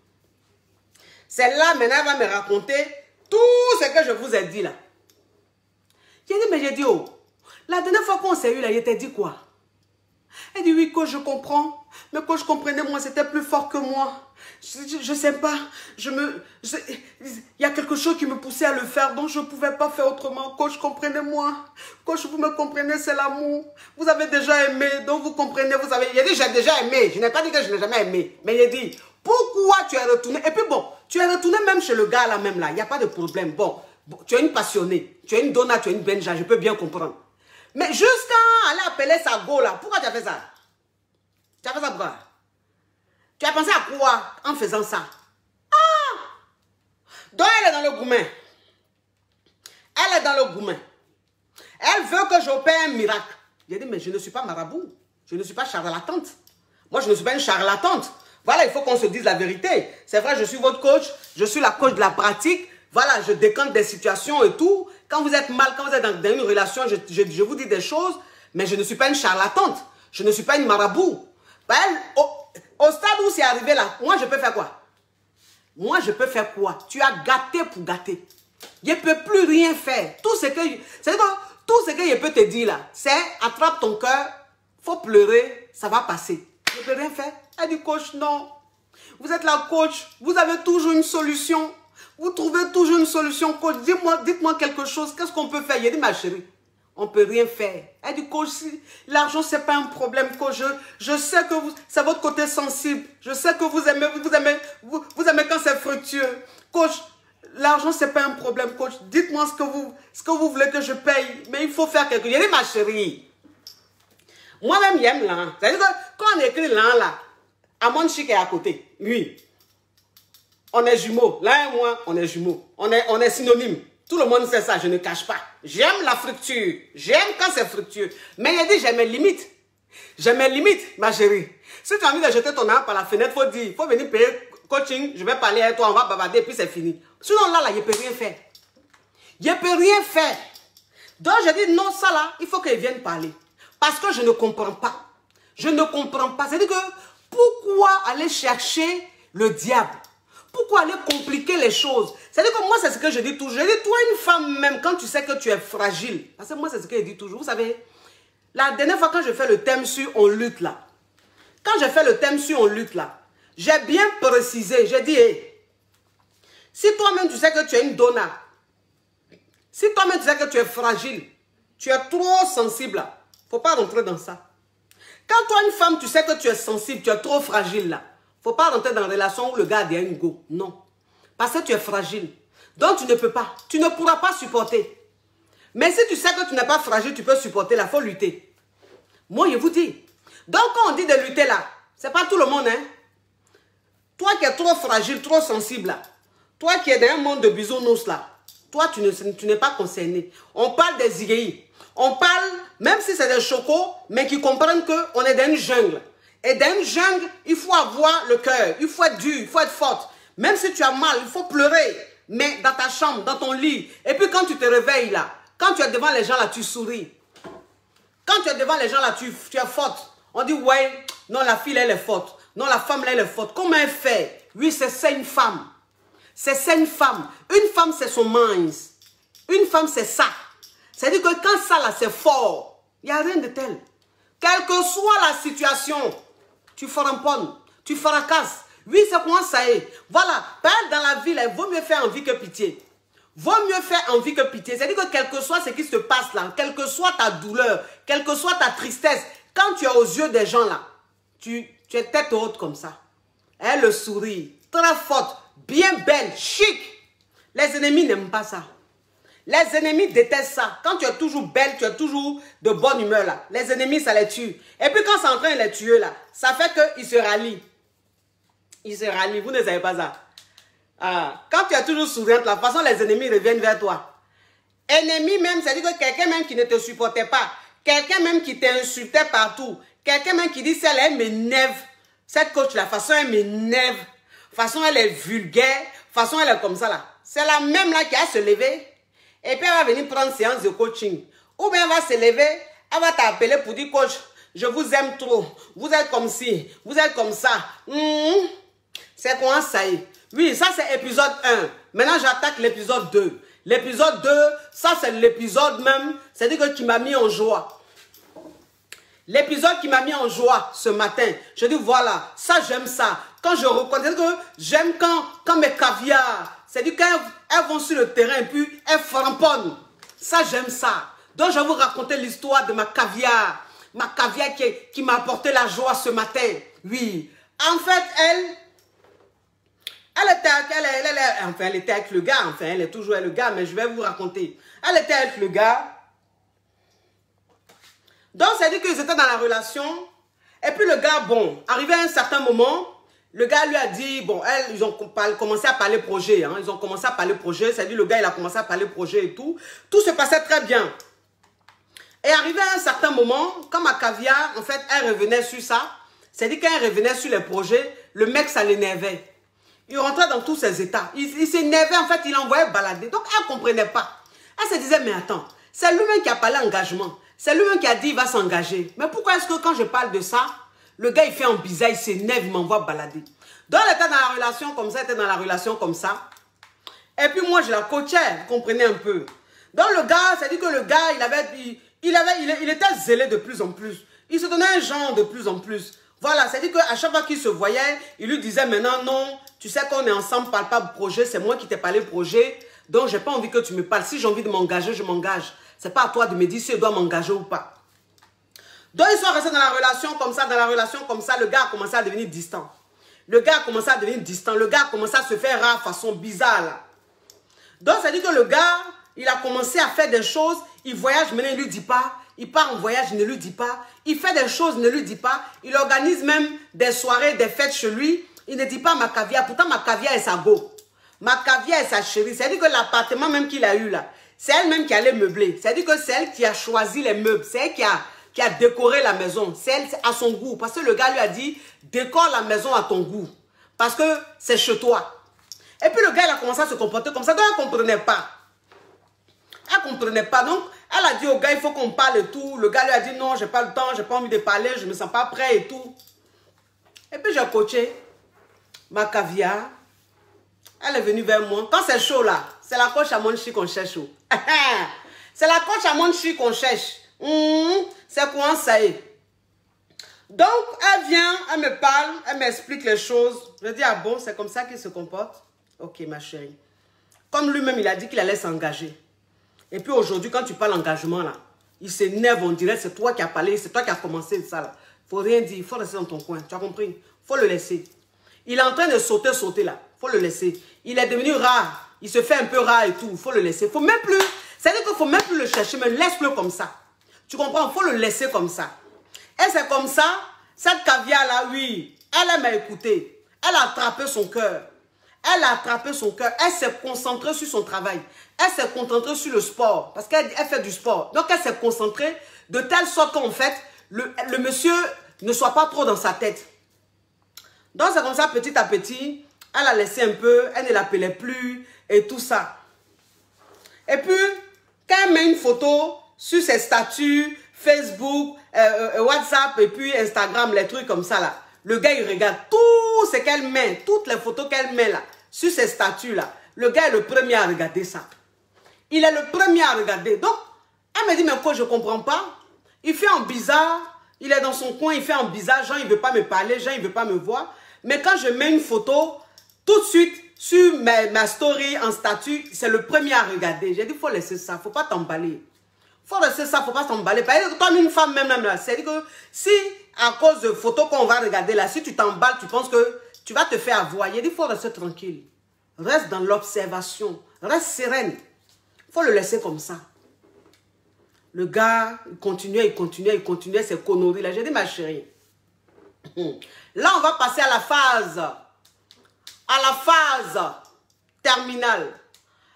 Celle-là, maintenant, elle va me raconter tout ce que je vous ai dit là. J'ai dit, mais j'ai dit, oh, la dernière fois qu'on s'est eu là, il t'a dit quoi? Elle dit, oui, coach, je comprends. Mais coach, comprenez-moi, c'était plus fort que moi. Je sais pas. Il y a quelque chose qui me poussait à le faire, donc je ne pouvais pas faire autrement. Coach, comprenez-moi. Coach, vous me comprenez, c'est l'amour. Vous avez déjà aimé, donc vous comprenez, vous avez... Il a dit, j'ai déjà aimé. Je n'ai pas dit que je n'ai jamais aimé. Mais il a dit, pourquoi tu es retourné? Et puis bon, tu es retourné même chez le gars là, même là. Il n'y a pas de problème. Bon, tu es une passionnée. Tu es une donna, tu es une benja, je peux bien comprendre. Mais jusqu'à aller appeler sa go là, pourquoi tu as fait ça? Tu as fait ça pourquoi? Tu as pensé à quoi en faisant ça? Ah! Donc elle est dans le goumen. Elle est dans le goumen. Elle veut que j'opère un miracle. J'ai dit, mais je ne suis pas marabout. Je ne suis pas charlatante. Moi, je ne suis pas une charlatante. Voilà, il faut qu'on se dise la vérité. C'est vrai, je suis votre coach. Je suis la coach de la pratique. Voilà, je décante des situations et tout. Quand vous êtes mal, quand vous êtes dans une relation, je vous dis des choses, mais je ne suis pas une charlatante. Je ne suis pas une marabout. Au stade où c'est arrivé là, moi je peux faire quoi? Moi je peux faire quoi? Tu as gâté pour gâter. Je ne peux plus rien faire. Tout ce que je peux te dire là, c'est attrape ton cœur, faut pleurer, ça va passer. Je ne peux rien faire. Elle dit, coach, non. Vous êtes la coach, vous avez toujours une solution. Vous trouvez toujours une solution, coach. Dites-moi quelque chose. Qu'est-ce qu'on peut faire? Il a dit, ma chérie, on ne peut rien faire. Elle dit, coach, l'argent, ce n'est pas un problème, coach. Je sais que c'est votre côté sensible. Je sais que vous aimez quand c'est fructueux. Coach, l'argent, ce n'est pas un problème, coach. Dites-moi ce que vous voulez que je paye. Mais il faut faire quelque chose. Il a dit, ma chérie, moi-même, j'aime l'an. C'est-à-dire que quand on écrit l'an, là, Amon Chic est à côté. Oui. On est jumeaux. Là et moi, on est jumeaux. On est synonymes. Tout le monde sait ça, je ne cache pas. J'aime la fructure. J'aime quand c'est fructueux. Mais il a dit, j'ai mes limites. J'ai mes limites, ma chérie. Si tu as envie de jeter ton arme par la fenêtre, il faut venir payer coaching. Je vais parler avec toi, on va bavarder et puis c'est fini. Sinon là, je ne peux rien faire. Je ne peux rien faire. Donc je dis, non, ça là, il faut qu'ils viennent parler. Parce que je ne comprends pas. Je ne comprends pas. C'est-à-dire que, pourquoi aller chercher le diable? Pourquoi aller compliquer les choses? C'est-à-dire que moi, c'est ce que je dis toujours. Je dis, toi, une femme, même quand tu sais que tu es fragile. Parce que moi, c'est ce que je dis toujours. Vous savez, la dernière fois quand je fais le thème sur on lutte là, quand j'ai fait le thème sur on lutte là, j'ai bien précisé. J'ai dit, hey, si toi-même tu sais que tu es une donna, si toi-même tu sais que tu es fragile, tu es trop sensible là, il ne faut pas rentrer dans ça. Quand toi, une femme, tu sais que tu es sensible, tu es trop fragile là, il ne faut pas rentrer dans une relation où le gars a une go. Non. Parce que tu es fragile. Donc tu ne peux pas. Tu ne pourras pas supporter. Mais si tu sais que tu n'es pas fragile, tu peux supporter là. Il faut lutter. Moi, je vous dis. Donc quand on dit de lutter là, ce n'est pas tout le monde. Hein? Toi qui es trop fragile, trop sensible là. Toi qui es dans un monde de bisounours là. Toi, tu n'es pas concerné. On parle des IGI. On parle, même si c'est des chocos, mais qui comprennent qu'on est dans une jungle. Et dans une jungle, il faut avoir le cœur, il faut être dur, il faut être forte. Même si tu as mal, il faut pleurer. Mais dans ta chambre, dans ton lit. Et puis quand tu te réveilles là, quand tu es devant les gens là, tu souris. Quand tu es devant les gens là, tu es forte. On dit, ouais, non, la fille, elle est forte. Non, la femme, elle est forte. Comment elle fait? Oui, c'est ça une femme. C'est ça une femme. Une femme, c'est son mind. Une femme, c'est ça. C'est-à-dire que quand ça là, c'est fort, il n'y a rien de tel. Quelle que soit la situation, tu frapponnes, tu fracasses. Oui, c'est comment ça est. Voilà, dans la vie, il vaut mieux faire envie que pitié. Vaut mieux faire envie que pitié. C'est-à-dire que quel que soit ce qui se passe là, quelle que soit ta douleur, quelle que soit ta tristesse, quand tu es aux yeux des gens là, tu es tête haute comme ça. Elle le sourit, très forte, bien belle, chic. Les ennemis n'aiment pas ça. Les ennemis détestent ça. Quand tu es toujours belle, tu es toujours de bonne humeur là. Les ennemis, ça les tue. Et puis quand c'est en train de les tuer là, ça fait qu'ils se rallient. Ils se rallient, vous ne savez pas ça. Ah, quand tu es toujours souriante, la façon les ennemis reviennent vers toi. Ennemis même, c'est-à-dire que quelqu'un même qui ne te supportait pas, quelqu'un même qui t'insultait partout, quelqu'un même qui dit, celle elle m'énerve, cette coach, la façon elle m'énerve, façon elle est vulgaire, façon elle est comme ça là. C'est la même là qui a se lever et puis elle va venir prendre séance de coaching. Ou bien elle va se lever, elle va t'appeler pour dire, coach, je vous aime trop, vous êtes comme ci, vous êtes comme ça. C'est quoi ça y est? Oui, ça c'est épisode 1. Maintenant j'attaque l'épisode 2. L'épisode 2, ça c'est l'épisode même, c'est-à-dire qui m'a mis en joie. L'épisode qui m'a mis en joie ce matin. Je dis voilà, ça j'aime ça. Quand je reconnais que j'aime quand mes caviars, c'est-à-dire quand elles vont sur le terrain et puis elles framponnent. Ça j'aime ça. Donc je vais vous raconter l'histoire de ma caviar. Ma caviar qui m'a apporté la joie ce matin. Oui. En fait, elle était avec le gars. Enfin, elle est toujours avec le gars, mais je vais vous raconter. Elle était avec le gars. Donc, ça dit qu'ils étaient dans la relation. Et puis le gars, bon, arrivé à un certain moment, le gars lui a dit, bon, ils ont commencé à parler projet. Hein, ils ont commencé à parler projet. Ça dit le gars, il a commencé à parler projet et tout. Tout se passait très bien. Et arrivé à un certain moment, quand ma caviar, en fait, elle revenait sur ça. C'est-à-dire quand elle revenait sur les projets, le mec, ça l'énervait. Il rentrait dans tous ses états. Il s'énervait, en fait, il envoyait balader. Donc, elle ne comprenait pas. Elle se disait, mais attends, c'est lui-même qui a parlé engagement. C'est lui-même qui a dit, il va s'engager. Mais pourquoi est-ce que quand je parle de ça, le gars, il fait un bizarre, il s'énerve, il m'envoie balader. Donc, elle était dans la relation comme ça, elle était dans la relation comme ça. Et puis, moi, je la coachais, vous comprenez un peu. Donc, le gars, c'est-à-dire que le gars, il était zélé de plus en plus. Il se donnait un genre de plus en plus. Voilà, c'est-à-dire qu'à chaque fois qu'il se voyait, il lui disait maintenant, non, tu sais qu'on est ensemble, parle pas de projet, c'est moi qui t'ai parlé de projet, donc j'ai pas envie que tu me parles. Si j'ai envie de m'engager, je m'engage. C'est pas à toi de me dire si je dois m'engager ou pas. Donc ils sont restés dans la relation comme ça, le gars a commencé à devenir distant. Le gars a commencé à devenir distant, le gars a commencé à se faire rare façon bizarre là. Donc ça dit que le gars, il a commencé à faire des choses, il voyage, maintenant il ne lui dit pas. Il part en voyage, il ne lui dit pas. Il fait des choses, il ne lui dit pas. Il organise même des soirées, des fêtes chez lui. Il ne dit pas à ma caviar. Pourtant, ma caviar est sa go. Ma caviar est sa chérie. C'est-à-dire que l'appartement même qu'il a eu là, c'est elle-même qui allait meubler. C'est-à-dire que c'est elle qui a choisi les meubles. C'est elle qui a décoré la maison. C'est elle à son goût. Parce que le gars lui a dit, décore la maison à ton goût. Parce que c'est chez toi. Et puis le gars, il a commencé à se comporter comme ça. Donc, elle ne comprenait pas. Elle ne comprenait pas. Donc, elle a dit au gars, il faut qu'on parle et tout. Le gars lui a dit, non, j'ai pas le temps, j'ai pas envie de parler, je me sens pas prêt et tout. Et puis, j'ai coaché ma caviar. Elle est venue vers moi. Quand c'est chaud là, c'est la coach à Monchi qu'on cherche. C'est la coach à Monchi qu'on cherche. C'est quoi ça y est. Donc, elle vient, elle me parle, elle m'explique les choses. Je dis, ah bon, c'est comme ça qu'il se comporte? Ok, ma chérie. Comme lui-même, il a dit qu'il allait s'engager. Et puis aujourd'hui, quand tu parles d'engagement, là, il s'énerve, on dirait, c'est toi qui as parlé, c'est toi qui as commencé ça, là. Faut rien dire, il faut rester dans ton coin, tu as compris? Faut le laisser. Il est en train de sauter, là. Faut le laisser. Il est devenu rare. Il se fait un peu rare et tout. Faut le laisser. Faut même plus, c'est-à-dire qu'il faut même plus le chercher, mais laisse-le comme ça. Tu comprends? Faut le laisser comme ça. Et c'est comme ça, cette caviar-là, oui, elle m'a écouté. Elle a attrapé son cœur. Elle a attrapé son cœur. Elle s'est concentrée sur son travail. Elle s'est concentrée sur le sport. Parce qu'elle fait du sport. Donc, elle s'est concentrée de telle sorte qu'en fait, le monsieur ne soit pas trop dans sa tête. Donc, c'est comme ça, petit à petit, elle a laissé un peu. Elle ne l'appelait plus et tout ça. Et puis, quand elle met une photo sur ses statuts, Facebook, WhatsApp et puis Instagram, les trucs comme ça là, le gars, il regarde tout ce qu'elle met, toutes les photos qu'elle met là, sur ses statuts là. Le gars est le premier à regarder ça. Il est le premier à regarder. Donc, elle me dit, mais quoi, je ne comprends pas. Il fait un bizarre. Il est dans son coin, il fait un bizarre. Jean, il ne veut pas me parler. Jean, il ne veut pas me voir. Mais quand je mets une photo, tout de suite, sur ma story, en statut, c'est le premier à regarder. J'ai dit, il faut laisser ça. Il ne faut pas t'emballer. Il faut laisser ça, il ne faut pas t'emballer. Comme une femme même là, c'est-à-dire que si, à cause de photos qu'on va regarder là, si tu t'emballes, tu penses que tu vas te faire avoir. Il dit, il faut rester tranquille. Reste dans l'observation. Reste sereine. Il faut le laisser comme ça. Le gars, il continuait ses conneries. Là, j'ai dit, ma chérie, là, on va passer à la phase terminale.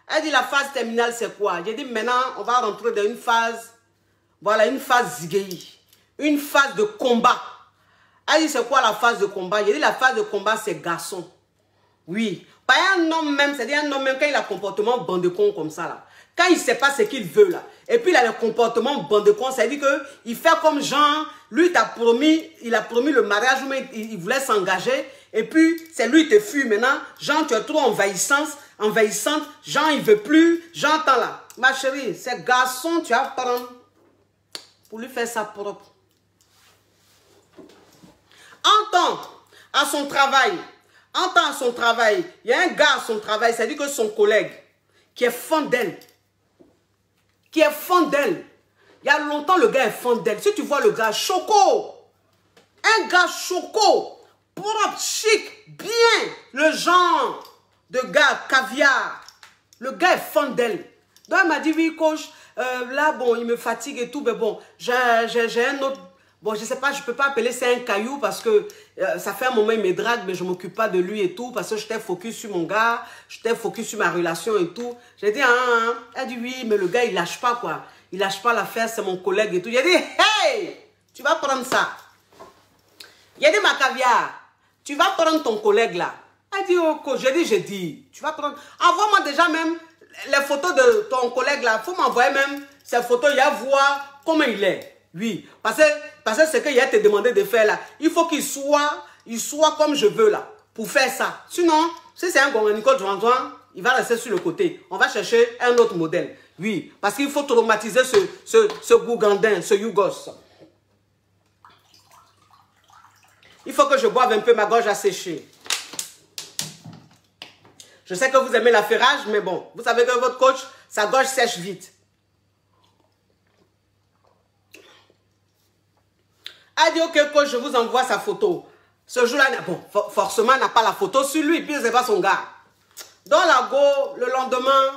Elle dit, la phase terminale, c'est quoi? J'ai dit, maintenant, on va rentrer dans une phase Voilà, une phase zigei. Une phase de combat. Elle dit, c'est quoi la phase de combat? Il dit, la phase de combat, c'est garçon. Oui. Pas un homme même, c'est-à-dire un homme même, quand il a un comportement bandecon comme ça, là. Quand il ne sait pas ce qu'il veut, là. Et puis, il a le comportement bandecon, c'est-à-dire qu'il fait comme Jean. Lui, il a promis le mariage, mais il voulait s'engager. Et puis, c'est lui qui te fuit maintenant. Jean, tu es trop envahissante. Jean, il ne veut plus. J'entends là. Ma chérie, c'est garçon, tu vas prendre pour lui faire ça propre. Entends à son travail. Il y a un gars à son travail, c'est-à-dire que son collègue, qui est fan d'elle. Il y a longtemps, le gars est fan d'elle. Si tu vois le gars, choco. Un gars choco. Propre, chic, bien. Le genre de gars caviar. Le gars est fan d'elle. Donc, elle m'a dit, oui, coach, là, bon, il me fatigue et tout, mais bon, j'ai un autre. Bon, je ne sais pas, je ne peux pas appeler ça un caillou parce que ça fait un moment, il me drague, mais je ne m'occupe pas de lui et tout, parce que j'étais focus sur mon gars, j'étais focus sur ma relation et tout. J'ai dit, elle dit, oui, mais le gars, il lâche pas, quoi. Il lâche pas l'affaire, c'est mon collègue et tout. J'ai dit, hey, tu vas prendre ça. Il a dit, ma caviar, tu vas prendre ton collègue là. Elle dit, oh, coach, j'ai dit, tu vas prendre. Envoie-moi déjà même les photos de ton collègue là. Il faut m'envoyer même ces photos, il y a voir comment il est. Oui, parce que ce qu'il a te demandé de faire là, il faut qu'il soit comme je veux là, pour faire ça. Sinon, si c'est un Nicole Joanjoan, il va rester sur le côté. On va chercher un autre modèle. Oui, parce qu'il faut traumatiser ce Gougandin, ce Yougos. Il faut que je boive un peu, ma gorge a séché. Je sais que vous aimez la ferrage, mais bon, vous savez que votre coach, sa gorge sèche vite. Elle dit, ok, coach, je vous envoie sa photo. Ce jour-là, bon, forcément, elle n'a pas la photo sur lui, puis c'est pas son gars. Dans la go, le lendemain,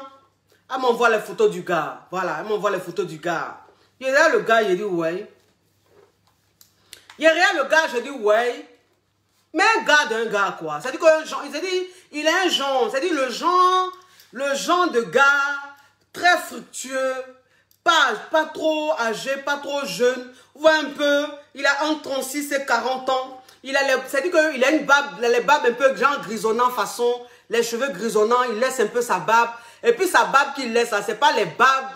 elle m'envoie les photos du gars. Voilà, elle m'envoie les photos du gars. Il y a le gars, il dit, ouais. Il y a rien, le gars, je dis, ouais. Mais un gars d'un gars, quoi. C'est-à-dire qu'un genre, il est un genre. C'est-à-dire le genre de gars très fructueux, pas trop âgé, pas trop jeune. Vous voyez un peu, il a entre 36 et 40 ans. C'est-à-dire qu'il a une barbe, les barbes un peu genre grisonnant façon, les cheveux grisonnants, il laisse un peu sa barbe. Et puis sa barbe qu'il laisse, c'est pas les barbes,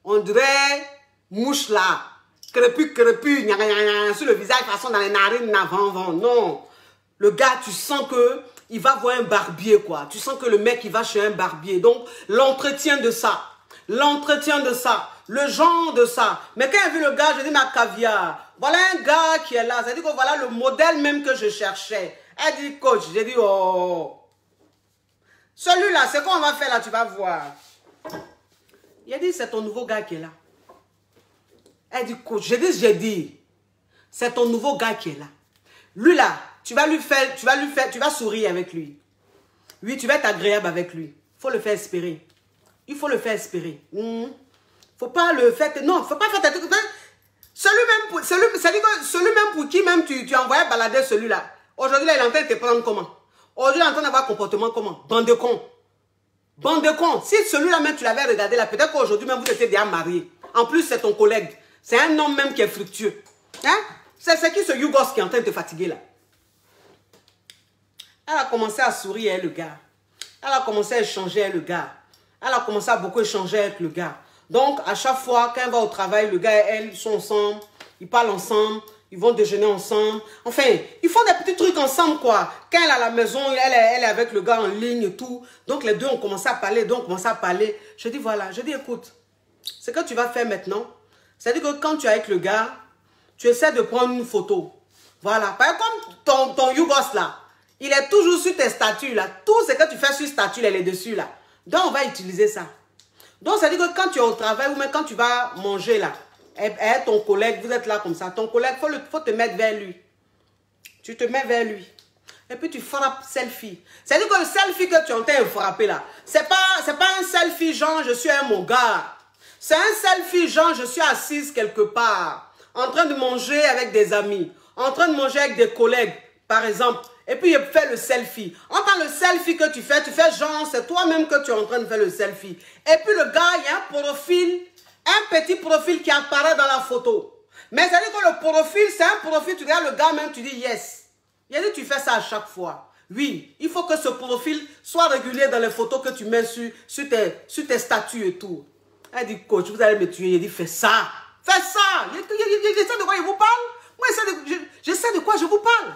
on dirait, mouche là. Crépus, sur le visage, façon dans les narines, avant, non. Le gars, tu sens que il va voir un barbier, quoi. Tu sens que le mec, il va chez un barbier. Donc, l'entretien de ça, le genre de ça. Mais quand j'ai vu le gars, je dis, ma caviar, voilà un gars qui est là. C'est-à-dire que voilà le modèle même que je cherchais. Elle dit, coach, j'ai dit, oh. Celui-là, c'est quoi on va faire là, tu vas voir. Il a dit, c'est ton nouveau gars qui est là. Elle dit, coach, j'ai dit, c'est ton nouveau gars qui est là. Lui là, tu vas sourire avec lui. Oui, tu vas être agréable avec lui. Il faut le faire espérer. Il faut le faire espérer. Faut pas le faire, non, faut pas faire tes trucs. Celui même pour qui même tu envoyais balader celui-là. Aujourd'hui, là, il est en train de te prendre comment? Aujourd'hui, il est en train d'avoir un comportement comment? Bande de cons. Bande de cons. Si celui-là même tu l'avais regardé là, peut-être qu'aujourd'hui même vous étiez déjà mariés. En plus, c'est ton collègue. C'est un homme même qui est fructueux. Hein? C'est qui ce Yougos qui est en train de te fatiguer là? Elle a commencé à sourire avec le gars. Elle a commencé à échanger avec le gars. Elle a commencé à beaucoup échanger avec le gars. Donc, à chaque fois, quand elle va au travail, le gars et elle sont ensemble. Ils parlent ensemble. Ils vont déjeuner ensemble. Enfin, ils font des petits trucs ensemble, quoi. Quand elle est à la maison, elle est avec le gars en ligne et tout. Donc, les deux ont commencé à parler. Je dis, voilà. Je dis, écoute, ce que tu vas faire maintenant, c'est-à-dire que quand tu es avec le gars, tu essaies de prendre une photo. Voilà. Par exemple, ton Yougos là, il est toujours sur tes statuts là. Tout ce que tu fais sur statut, il est dessus là. Donc, on va utiliser ça. Donc, ça veut dire que quand tu es au travail ou même quand tu vas manger là, et ton collègue, vous êtes là comme ça, ton collègue, il faut te mettre vers lui. Tu te mets vers lui. Et puis, tu frappes selfie. C'est-à-dire que le selfie que tu es en train de frapper là, c'est pas un selfie genre je suis un mon gars. C'est un selfie genre je suis assise quelque part, en train de manger avec des amis, en train de manger avec des collègues, par exemple. Et puis, il fait le selfie. Entends le selfie que tu fais genre, c'est toi-même que tu es en train de faire le selfie. Et puis, le gars, il y a un profil Un petit profil qui apparaît dans la photo. Mais ça veut dire que le profil, c'est un profil, tu regardes le gars même, tu dis yes. Il a dit tu fais ça à chaque fois. Oui, il faut que ce profil soit régulier dans les photos que tu mets sur tes statuts et tout. Elle dit coach, vous allez me tuer. Il dit fais ça. Fais ça. Je sais de quoi il vous parle. Moi, je sais de quoi je vous parle.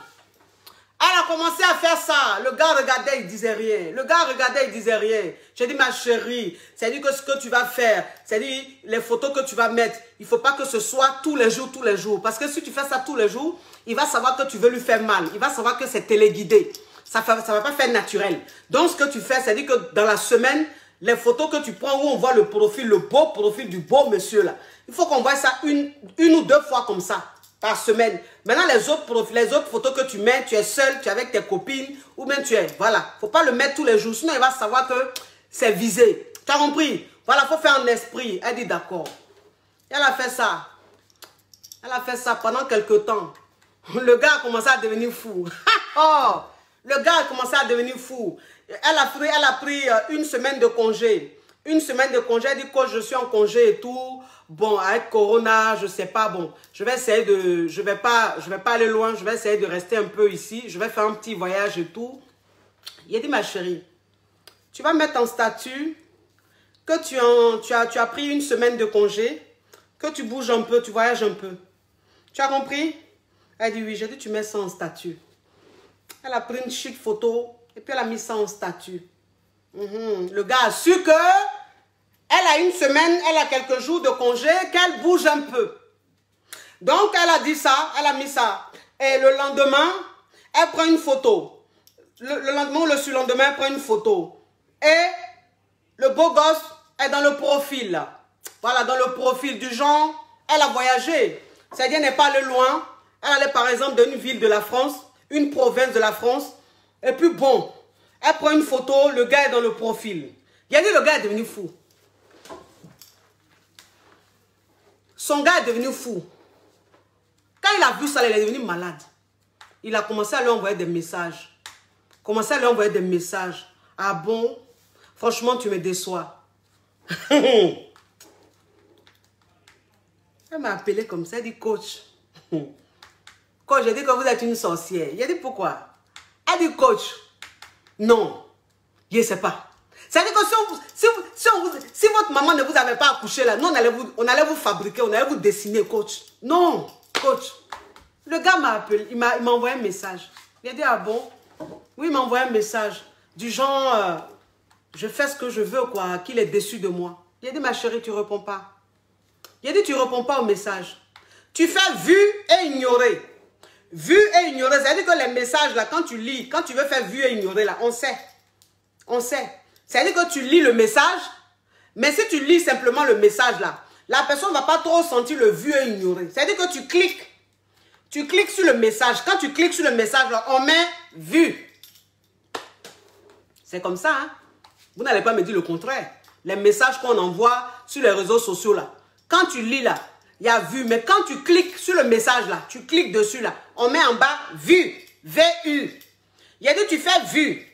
Elle a commencé à faire ça. Le gars regardait, il disait rien. Le gars regardait, il disait rien. J'ai dit, ma chérie, c'est-à-dire que ce que tu vas faire, c'est-à-dire les photos que tu vas mettre, il ne faut pas que ce soit tous les jours, tous les jours. Parce que si tu fais ça tous les jours, il va savoir que tu veux lui faire mal. Il va savoir que c'est téléguidé. Ça ne va pas faire naturel. Donc, ce que tu fais, c'est-à-dire que dans la semaine, les photos que tu prends où on voit le profil, le beau profil du beau monsieur là, il faut qu'on voit ça une ou deux fois comme ça. Par semaine. Maintenant, les autres photos que tu mets, tu es seul, tu es avec tes copines, ou même tu es, voilà. Il ne faut pas le mettre tous les jours, sinon il va savoir que c'est visé. Tu as compris? Voilà, il faut faire un esprit. Elle dit d'accord. Elle a fait ça. Elle a fait ça pendant quelques temps. Le gars a commencé à devenir fou. Oh, le gars a commencé à devenir fou. Elle a pris une semaine de congé. Une semaine de congé, elle dit que je suis en congé et tout. Bon, avec Corona, je sais pas, bon, je vais essayer de, je vais pas aller loin, je vais essayer de rester un peu ici, je vais faire un petit voyage et tout. Il a dit, ma chérie, tu vas mettre en statut que tu as pris une semaine de congé, que tu bouges un peu, tu voyages un peu. Tu as compris? Elle dit, oui, j'ai dit, tu mets ça en statut. Elle a pris une chic photo et puis elle a mis ça en statut. Le gars a su que elle a une semaine, elle a quelques jours de congé, qu'elle bouge un peu. Donc, elle a dit ça, elle a mis ça. Et le lendemain, elle prend une photo. Le lendemain ou le surlendemain, elle prend une photo. Et le beau gosse est dans le profil. Voilà, dans le profil du genre, elle a voyagé. C'est-à-dire, elle n'est pas allée loin. Elle allait par exemple d'une ville de la France, une province de la France. Et puis bon, elle prend une photo, le gars est dans le profil. Il a dit, le gars est devenu fou. Son gars est devenu fou. Quand il a vu ça, il est devenu malade. Il a commencé à lui envoyer des messages. Ah bon? Franchement, tu me déçois. Elle m'a appelé comme ça, elle dit, coach. Coach, j'ai dit que vous êtes une sorcière. Il a dit, pourquoi? Elle dit, coach, non, je ne sais pas. C'est-à-dire que si votre maman ne vous avait pas accouché là, nous, on allait vous fabriquer, on allait vous dessiner, coach. Non, coach. Le gars m'a appelé, il m'a envoyé un message. Il a dit, ah bon? Oui, il m'a envoyé un message du genre, je fais ce que je veux, quoi, qu'il est déçu de moi. Il a dit, ma chérie, tu ne réponds pas. Il a dit, tu ne réponds pas au message. Tu fais vu et ignorer. Vu et ignorer, c'est-à-dire que les messages là, quand tu lis, quand tu veux faire vu et ignorer là, on sait. On sait. C'est-à-dire que tu lis le message, mais si tu lis simplement le message là, la personne ne va pas trop sentir le vu et ignorer. C'est-à-dire que tu cliques sur le message. Quand tu cliques sur le message là, on met vu. C'est comme ça, hein? Vous n'allez pas me dire le contraire. Les messages qu'on envoie sur les réseaux sociaux là, quand tu lis là, il y a vu, mais quand tu cliques sur le message là, tu cliques dessus là, on met en bas vu, V-U. Il y a dit tu fais vu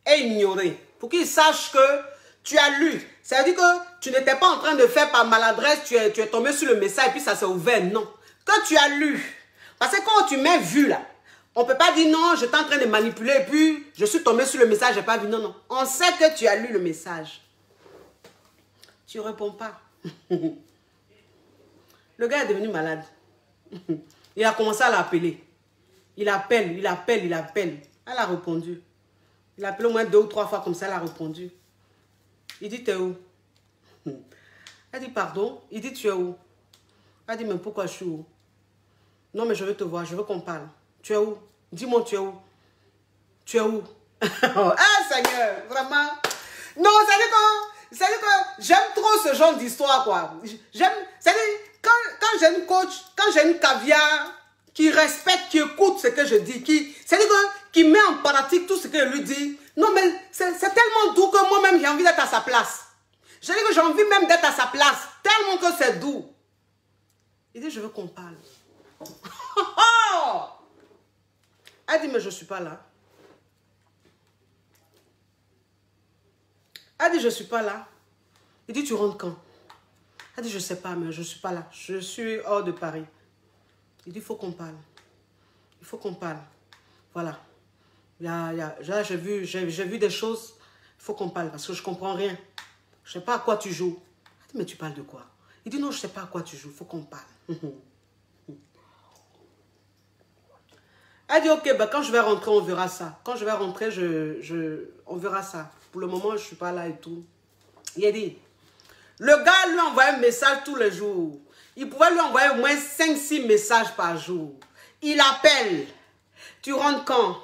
et ignorer pour qu'ils sachent que tu as lu. Ça veut dire que tu n'étais pas en train de faire par maladresse, tu es tombé sur le message et puis ça s'est ouvert. Non. Que tu as lu. Parce que quand tu mets vu là, on ne peut pas dire non, j'étais en train de manipuler et puis je suis tombé sur le message, je n'ai pas vu. Non, non. On sait que tu as lu le message. Tu ne réponds pas. Le gars est devenu malade. Il a commencé à l'appeler. Il appelle. Elle a répondu. Il a appelé au moins 2 ou 3 fois comme ça, elle a répondu. Il dit, t'es où? Elle dit, pardon? Il dit, tu es où? Elle dit, mais pourquoi je suis où? Non, mais je veux te voir, je veux qu'on parle. Tu es où? Dis-moi, tu es où? Tu es où? Ah, Seigneur, vraiment. Non, c'est-à-dire que j'aime trop ce genre d'histoire, quoi. J'aime, c'est-à-dire, quand j'ai une coach, quand j'ai une caviar qui respecte, qui écoute ce que je dis, c'est-à-dire qui met en pratique tout ce que je lui dis. Non, mais c'est tellement doux que moi-même, j'ai envie d'être à sa place. Je dis que j'ai envie même d'être à sa place, tellement que c'est doux. Il dit, je veux qu'on parle. Elle dit, mais je ne suis pas là. Elle dit, je ne suis pas là. Il dit, tu rentres quand? Elle dit, je ne sais pas, mais je ne suis pas là. Je suis hors de Paris. Il dit, il faut qu'on parle. Il faut qu'on parle. Voilà. Là, j'ai vu des choses. Il faut qu'on parle parce que je ne comprends rien. Je ne sais pas à quoi tu joues. Elle dit, mais tu parles de quoi? Il dit, non, je ne sais pas à quoi tu joues. Il faut qu'on parle. Elle dit, ok, ben, quand je vais rentrer, on verra ça. Quand je vais rentrer, on verra ça. Pour le moment, je ne suis pas là et tout. Il a dit, le gars lui envoie un message tous les jours. Il pouvait lui envoyer au moins 5-6 messages par jour. Il appelle. Tu rentres quand?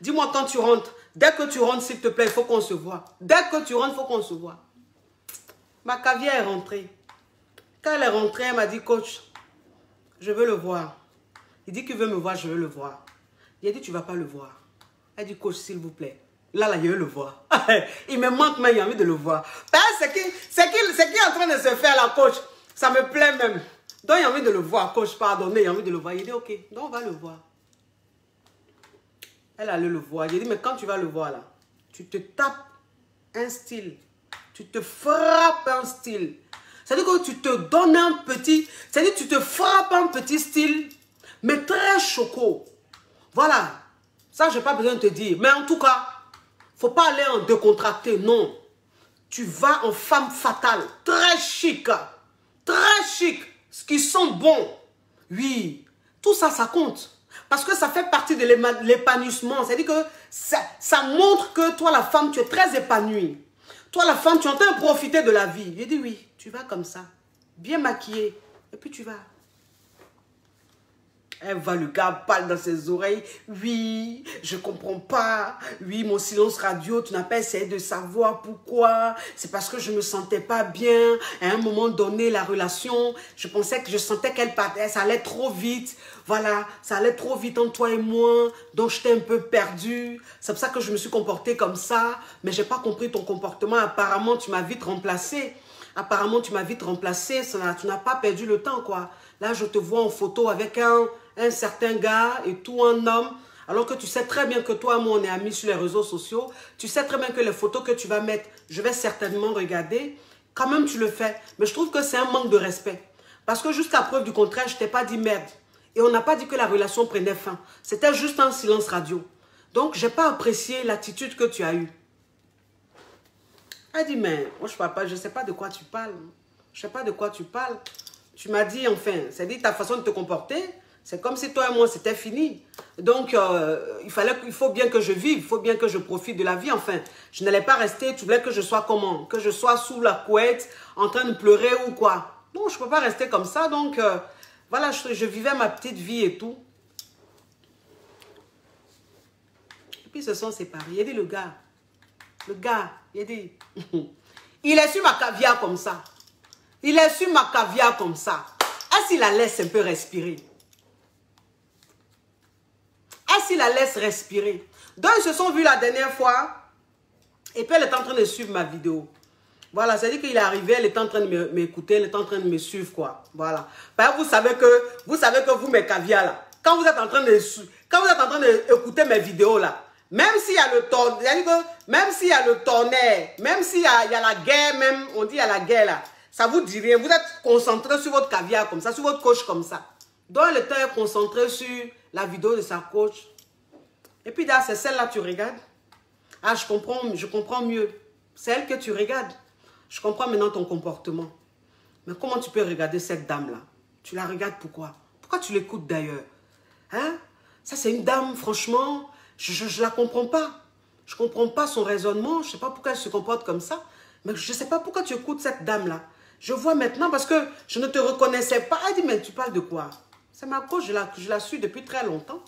Dis-moi quand tu rentres. Dès que tu rentres, s'il te plaît, il faut qu'on se voit. Dès que tu rentres, il faut qu'on se voit. Ma caviar est rentrée. Quand elle est rentrée, elle m'a dit, coach, je veux le voir. Il dit qu'il veut me voir, je veux le voir. Il a dit, tu ne vas pas le voir. Elle dit, coach, s'il vous plaît. Là, je veux le voir. Il me manque, mais il a envie de le voir. Ce qui est en train de se faire, la coach, ça me plaît même. Donc, il a envie de le voir, coach, pardonnez, il a envie de le voir. Il dit, ok, donc on va le voir. Elle allait le voir. Il a dit, mais quand tu vas le voir, là, tu te tapes un style. Tu te frappes un style. C'est-à-dire que tu te donnes un petit... C'est-à-dire que tu te frappes un petit style, mais très choco. Voilà. Ça, je n'ai pas besoin de te dire. Mais en tout cas, il ne faut pas aller en décontracté, non. Tu vas en femme fatale, très chic. Très chic. Ce qui sent bon. Oui. Tout ça, ça compte. Parce que ça fait partie de l'épanouissement. C'est-à-dire que ça montre que toi, la femme, tu es très épanouie. Toi, la femme, tu es en train de profiter de la vie. J'ai dit oui, tu vas comme ça. Bien maquillée. Et puis tu vas. Elle va, le gars parle dans ses oreilles. Oui, je comprends pas. Oui, mon silence radio, tu n'as pas essayé de savoir pourquoi. C'est parce que je me sentais pas bien. À un moment donné, la relation, je sentais qu'elle partait. Ça allait trop vite. Voilà, ça allait trop vite entre toi et moi. Donc, j'étais un peu perdue. C'est pour ça que je me suis comportée comme ça. Mais j'ai pas compris ton comportement. Apparemment, tu m'as vite remplacée. Apparemment, tu m'as vite remplacée. Tu n'as pas perdu le temps, quoi. Là, je te vois en photo avec un certain gars et tout, un homme, alors que tu sais très bien que toi et moi, on est amis sur les réseaux sociaux. Tu sais très bien que les photos que tu vas mettre, je vais certainement regarder. Quand même, tu le fais. Mais je trouve que c'est un manque de respect. Parce que jusqu'à preuve du contraire, je t'ai pas dit merde. Et on n'a pas dit que la relation prenait fin. C'était juste un silence radio. Donc, je n'ai pas apprécié l'attitude que tu as eue. Elle dit, mais moi, je ne sais pas de quoi tu parles. Je ne sais pas de quoi tu parles. Tu m'as dit, enfin, c'est-à-dire ta façon de te comporter, c'est comme si toi et moi, c'était fini. Donc, il faut bien que je vive, il faut bien que je profite de la vie. Enfin, je n'allais pas rester, tu voulais que je sois comment? Que je sois sous la couette, en train de pleurer ou quoi? Non, je ne peux pas rester comme ça. Donc, voilà, je vivais ma petite vie et tout. Et puis, ils se sont séparés. Il a dit, le gars, il a dit, il est sur ma caviar comme ça. Il est sur ma caviar comme ça. Est-ce qu'il la laisse un peu respirer? Est-ce qu'il la laisse respirer? Donc, ils se sont vus la dernière fois. Et puis, elle est en train de suivre ma vidéo. Voilà, c'est-à-dire qu'il est arrivé, elle est en train de m'écouter, elle est en train de me suivre, quoi. Voilà. Vous savez que vous, mes caviars, là, quand vous êtes en train d'écouter mes vidéos, là, même s'il y a le tonnerre, même s'il y a le tonnerre, même s'il y a la guerre, même, on dit il y a la guerre, là, ça vous dit rien. Vous êtes concentré sur votre caviar comme ça, sur votre coach comme ça. Donc, le temps est concentré sur la vidéo de sa coach. Et puis, là, c'est celle-là que tu regardes. Ah, je comprends mieux. C'est elle que tu regardes. Je comprends maintenant ton comportement. Mais comment tu peux regarder cette dame-là? Tu la regardes pourquoi? Pourquoi tu l'écoutes d'ailleurs? Hein? Ça, c'est une dame, franchement, je la comprends pas. Je ne comprends pas son raisonnement. Je ne sais pas pourquoi elle se comporte comme ça. Mais je ne sais pas pourquoi tu écoutes cette dame-là. Je vois maintenant parce que je ne te reconnaissais pas. Elle dit, mais tu parles de quoi? C'est ma coach, je la suis depuis très longtemps.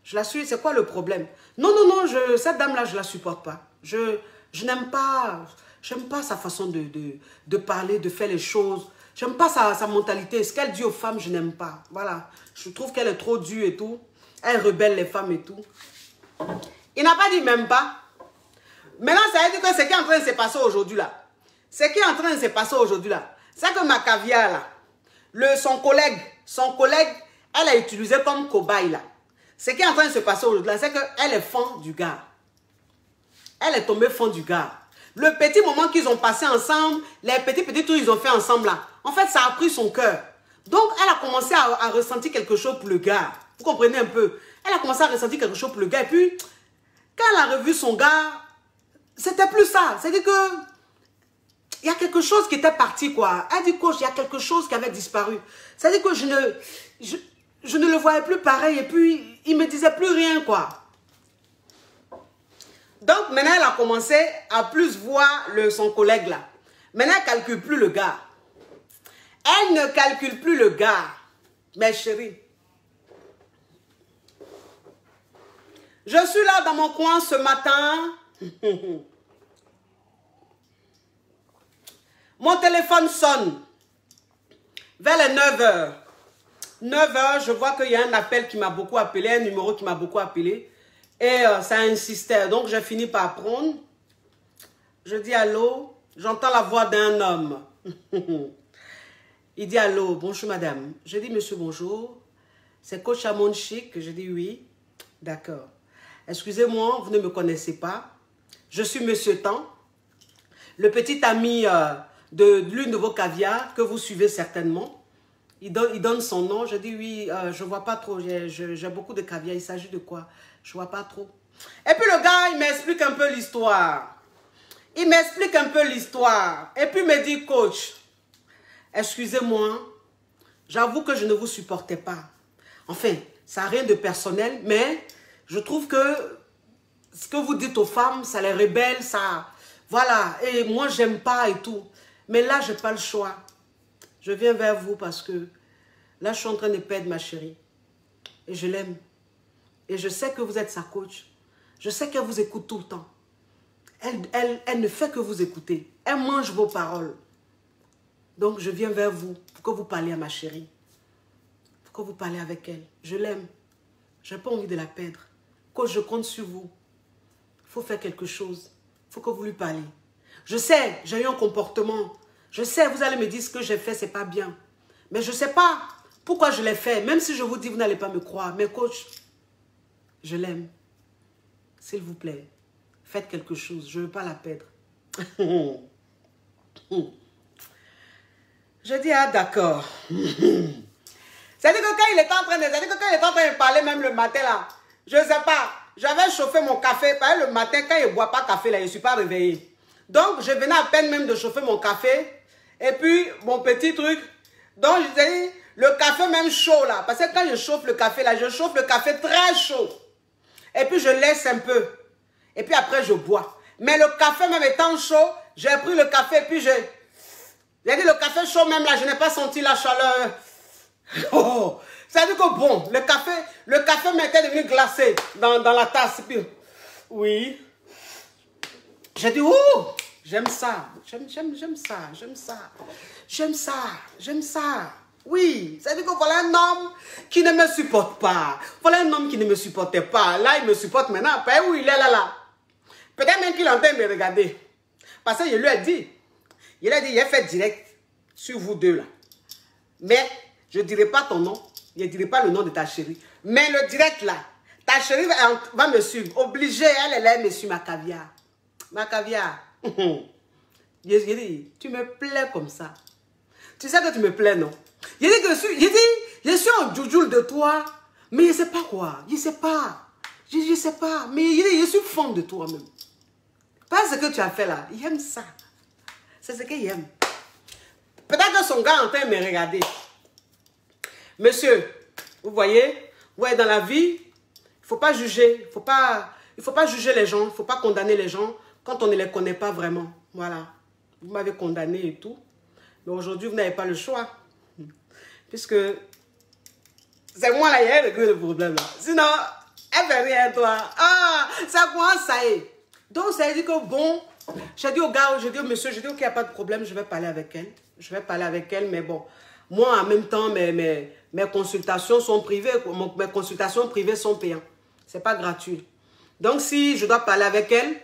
Je la suis, c'est quoi le problème? Non, cette dame-là, je ne la supporte pas. Je n'aime pas, j'aime pas sa façon de parler, de faire les choses. J'aime pas sa mentalité. Ce qu'elle dit aux femmes, je n'aime pas. Voilà. Je trouve qu'elle est trop dure et tout. Elle rebelle les femmes et tout. Il n'a pas dit même pas. Maintenant, ça veut dire que ce qui est en train de se passer aujourd'hui là. Ce qui est en train de se passer aujourd'hui là. C'est que ma caviar là. Son collègue, elle a utilisé comme cobaye là. Ce qui est en train de se passer aujourd'hui là, c'est qu'elle est fan du gars. Elle est tombée fan du gars. Le petit moment qu'ils ont passé ensemble, les petits trucs qu'ils ont fait ensemble là, En fait, ça a pris son cœur. Donc, elle a commencé à ressentir quelque chose pour le gars. Vous comprenez un peu? Elle a commencé à ressentir quelque chose pour le gars. Et puis, quand elle a revu son gars, c'était plus ça. C'est-à-dire que il y a quelque chose qui était parti, quoi. Elle dit, coach, il y a quelque chose qui avait disparu. C'est-à-dire que je ne le voyais plus pareil. Et puis, il ne me disait plus rien, quoi. Donc, maintenant, elle a commencé à plus voir son collègue, là. Maintenant, elle ne calcule plus le gars. Elle ne calcule plus le gars. Mais chérie, je suis là dans mon coin ce matin. Mon téléphone sonne. Vers les 9h. 9h, je vois qu'il y a un appel qui m'a beaucoup appelé, un numéro qui m'a beaucoup appelé. Et ça insistait. Donc, j'ai fini par prendre. Je dis allô. J'entends la voix d'un homme. Il dit allô, bonjour madame. Je dis monsieur bonjour. C'est coach Amon Chic. Je dis oui. D'accord. Excusez-moi, vous ne me connaissez pas. Je suis monsieur Tan, le petit ami de l'une de vos caviars que vous suivez certainement. Il donne son nom. Je dis oui, je ne vois pas trop. J'ai beaucoup de caviar. Il s'agit de quoi? Je ne vois pas trop. Et puis le gars, il m'explique un peu l'histoire. Il m'explique un peu l'histoire. Et puis il me dit, coach, excusez-moi, j'avoue que je ne vous supportais pas. Enfin, ça n'a rien de personnel, mais je trouve que ce que vous dites aux femmes, ça les rebelle, ça... Voilà, et moi, j'aime pas et tout. Mais là, je n'ai pas le choix. Je viens vers vous parce que là, je suis en train de perdre ma chérie. Et je l'aime. Et je sais que vous êtes sa coach. Je sais qu'elle vous écoute tout le temps. Elle ne fait que vous écouter. Elle mange vos paroles. Donc, je viens vers vous pour que vous parliez à ma chérie. Pour que vous parliez avec elle. Je l'aime. Je n'ai pas envie de la perdre. Coach, je compte sur vous. Il faut faire quelque chose. Il faut que vous lui parliez. Je sais, j'ai eu un comportement. Je sais, vous allez me dire ce que j'ai fait, c'est pas bien. Mais je ne sais pas pourquoi je l'ai fait. Même si je vous dis, vous n'allez pas me croire. Mais coach, je l'aime. S'il vous plaît, faites quelque chose. Je ne veux pas la perdre. Je dis, ah d'accord. C'est-à-dire que quand il était en train de parler même le matin là, je ne sais pas, j'avais chauffé mon café. Parce que le matin, quand il ne boit pas café là, je ne suis pas réveillée. Donc, je venais à peine même de chauffer mon café. Et puis, mon petit truc. Donc, je disais, le café même chaud là. Parce que quand je chauffe le café là, je chauffe le café très chaud. Et puis, je laisse un peu. Et puis après, je bois. Mais le café même étant chaud, j'ai pris le café et puis j'ai dit le café chaud même là, je n'ai pas senti la chaleur. Oh, c'est-à-dire que bon, le café m'était devenu glacé dans la tasse. Et puis, oui. J'ai dit, oh, j'aime ça. J'aime ça, j'aime ça. J'aime ça, j'aime ça. Oui, c'est-à-dire que voilà un homme qui ne me supporte pas. Voilà un homme qui ne me supportait pas. Là, il me supporte maintenant. Pas où il est là. Peut-être même qu'il est en train de me regarder. Parce que je lui ai dit, il a fait direct sur vous deux là. Mais je ne dirai pas ton nom. Je ne dirai pas le nom de ta chérie. Mais le direct là, ta chérie va me suivre. Obligée, elle me suit ma caviar. Ma caviar. Je dis, tu me plais comme ça. Tu sais que tu me plais, non? Je suis en djoujoule de toi, mais je ne sais pas quoi. Je ne sais pas. Je sais pas. Mais je suis fan de toi même. Pas ce que tu as fait là. Il aime ça. C'est ce qu'il aime. Peut-être que son gars est en train de me regarder. Monsieur, vous voyez dans la vie, il ne faut pas juger. Il ne faut pas juger les gens. Il ne faut pas condamner les gens quand on ne les connaît pas vraiment. Voilà. Vous m'avez condamné et tout. Mais aujourd'hui, vous n'avez pas le choix. Puisque c'est moi là, il y a le problème là. Sinon, elle ne fait rien toi. Ah, ça commence, ça y est. Donc, ça veut dire que bon, j'ai dit au gars, j'ai dit au monsieur, j'ai dit ok, il n'y a pas de problème, je vais parler avec elle. Je vais parler avec elle, mais bon, moi en même temps, mes consultations sont privées. Mes consultations privées sont payantes. Ce n'est pas gratuit. Donc, si je dois parler avec elle,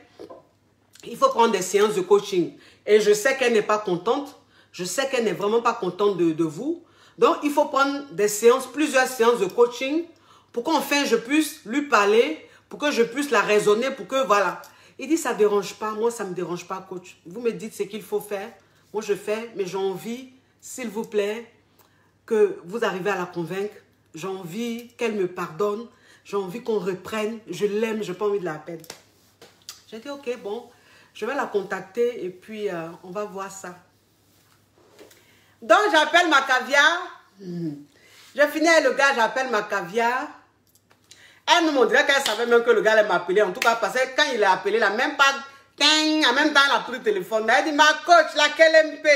il faut prendre des séances de coaching. Et je sais qu'elle n'est pas contente. Je sais qu'elle n'est vraiment pas contente de vous. Donc, il faut prendre des séances, plusieurs séances de coaching pour qu'enfin je puisse lui parler, pour que je puisse la raisonner, pour que, voilà. Il dit, ça ne dérange pas. Moi, ça ne me dérange pas, coach. Vous me dites ce qu'il faut faire. Moi, je fais, mais j'ai envie s'il vous plaît, que vous arrivez à la convaincre. J'ai envie qu'elle me pardonne. J'ai envie qu'on reprenne. Je l'aime, je n'ai pas envie de la perdre. J'ai dit, ok, bon, je vais la contacter et puis on va voir ça. Donc, j'appelle ma caviar. J'ai fini avec le gars, j'appelle ma caviar. Elle me dirait qu'elle savait même que le gars allait m'appeler. En tout cas, parce que quand il l'a appelé, là, même pas, en même temps, elle a pris le téléphone. Elle dit, ma coach, laquelle MP,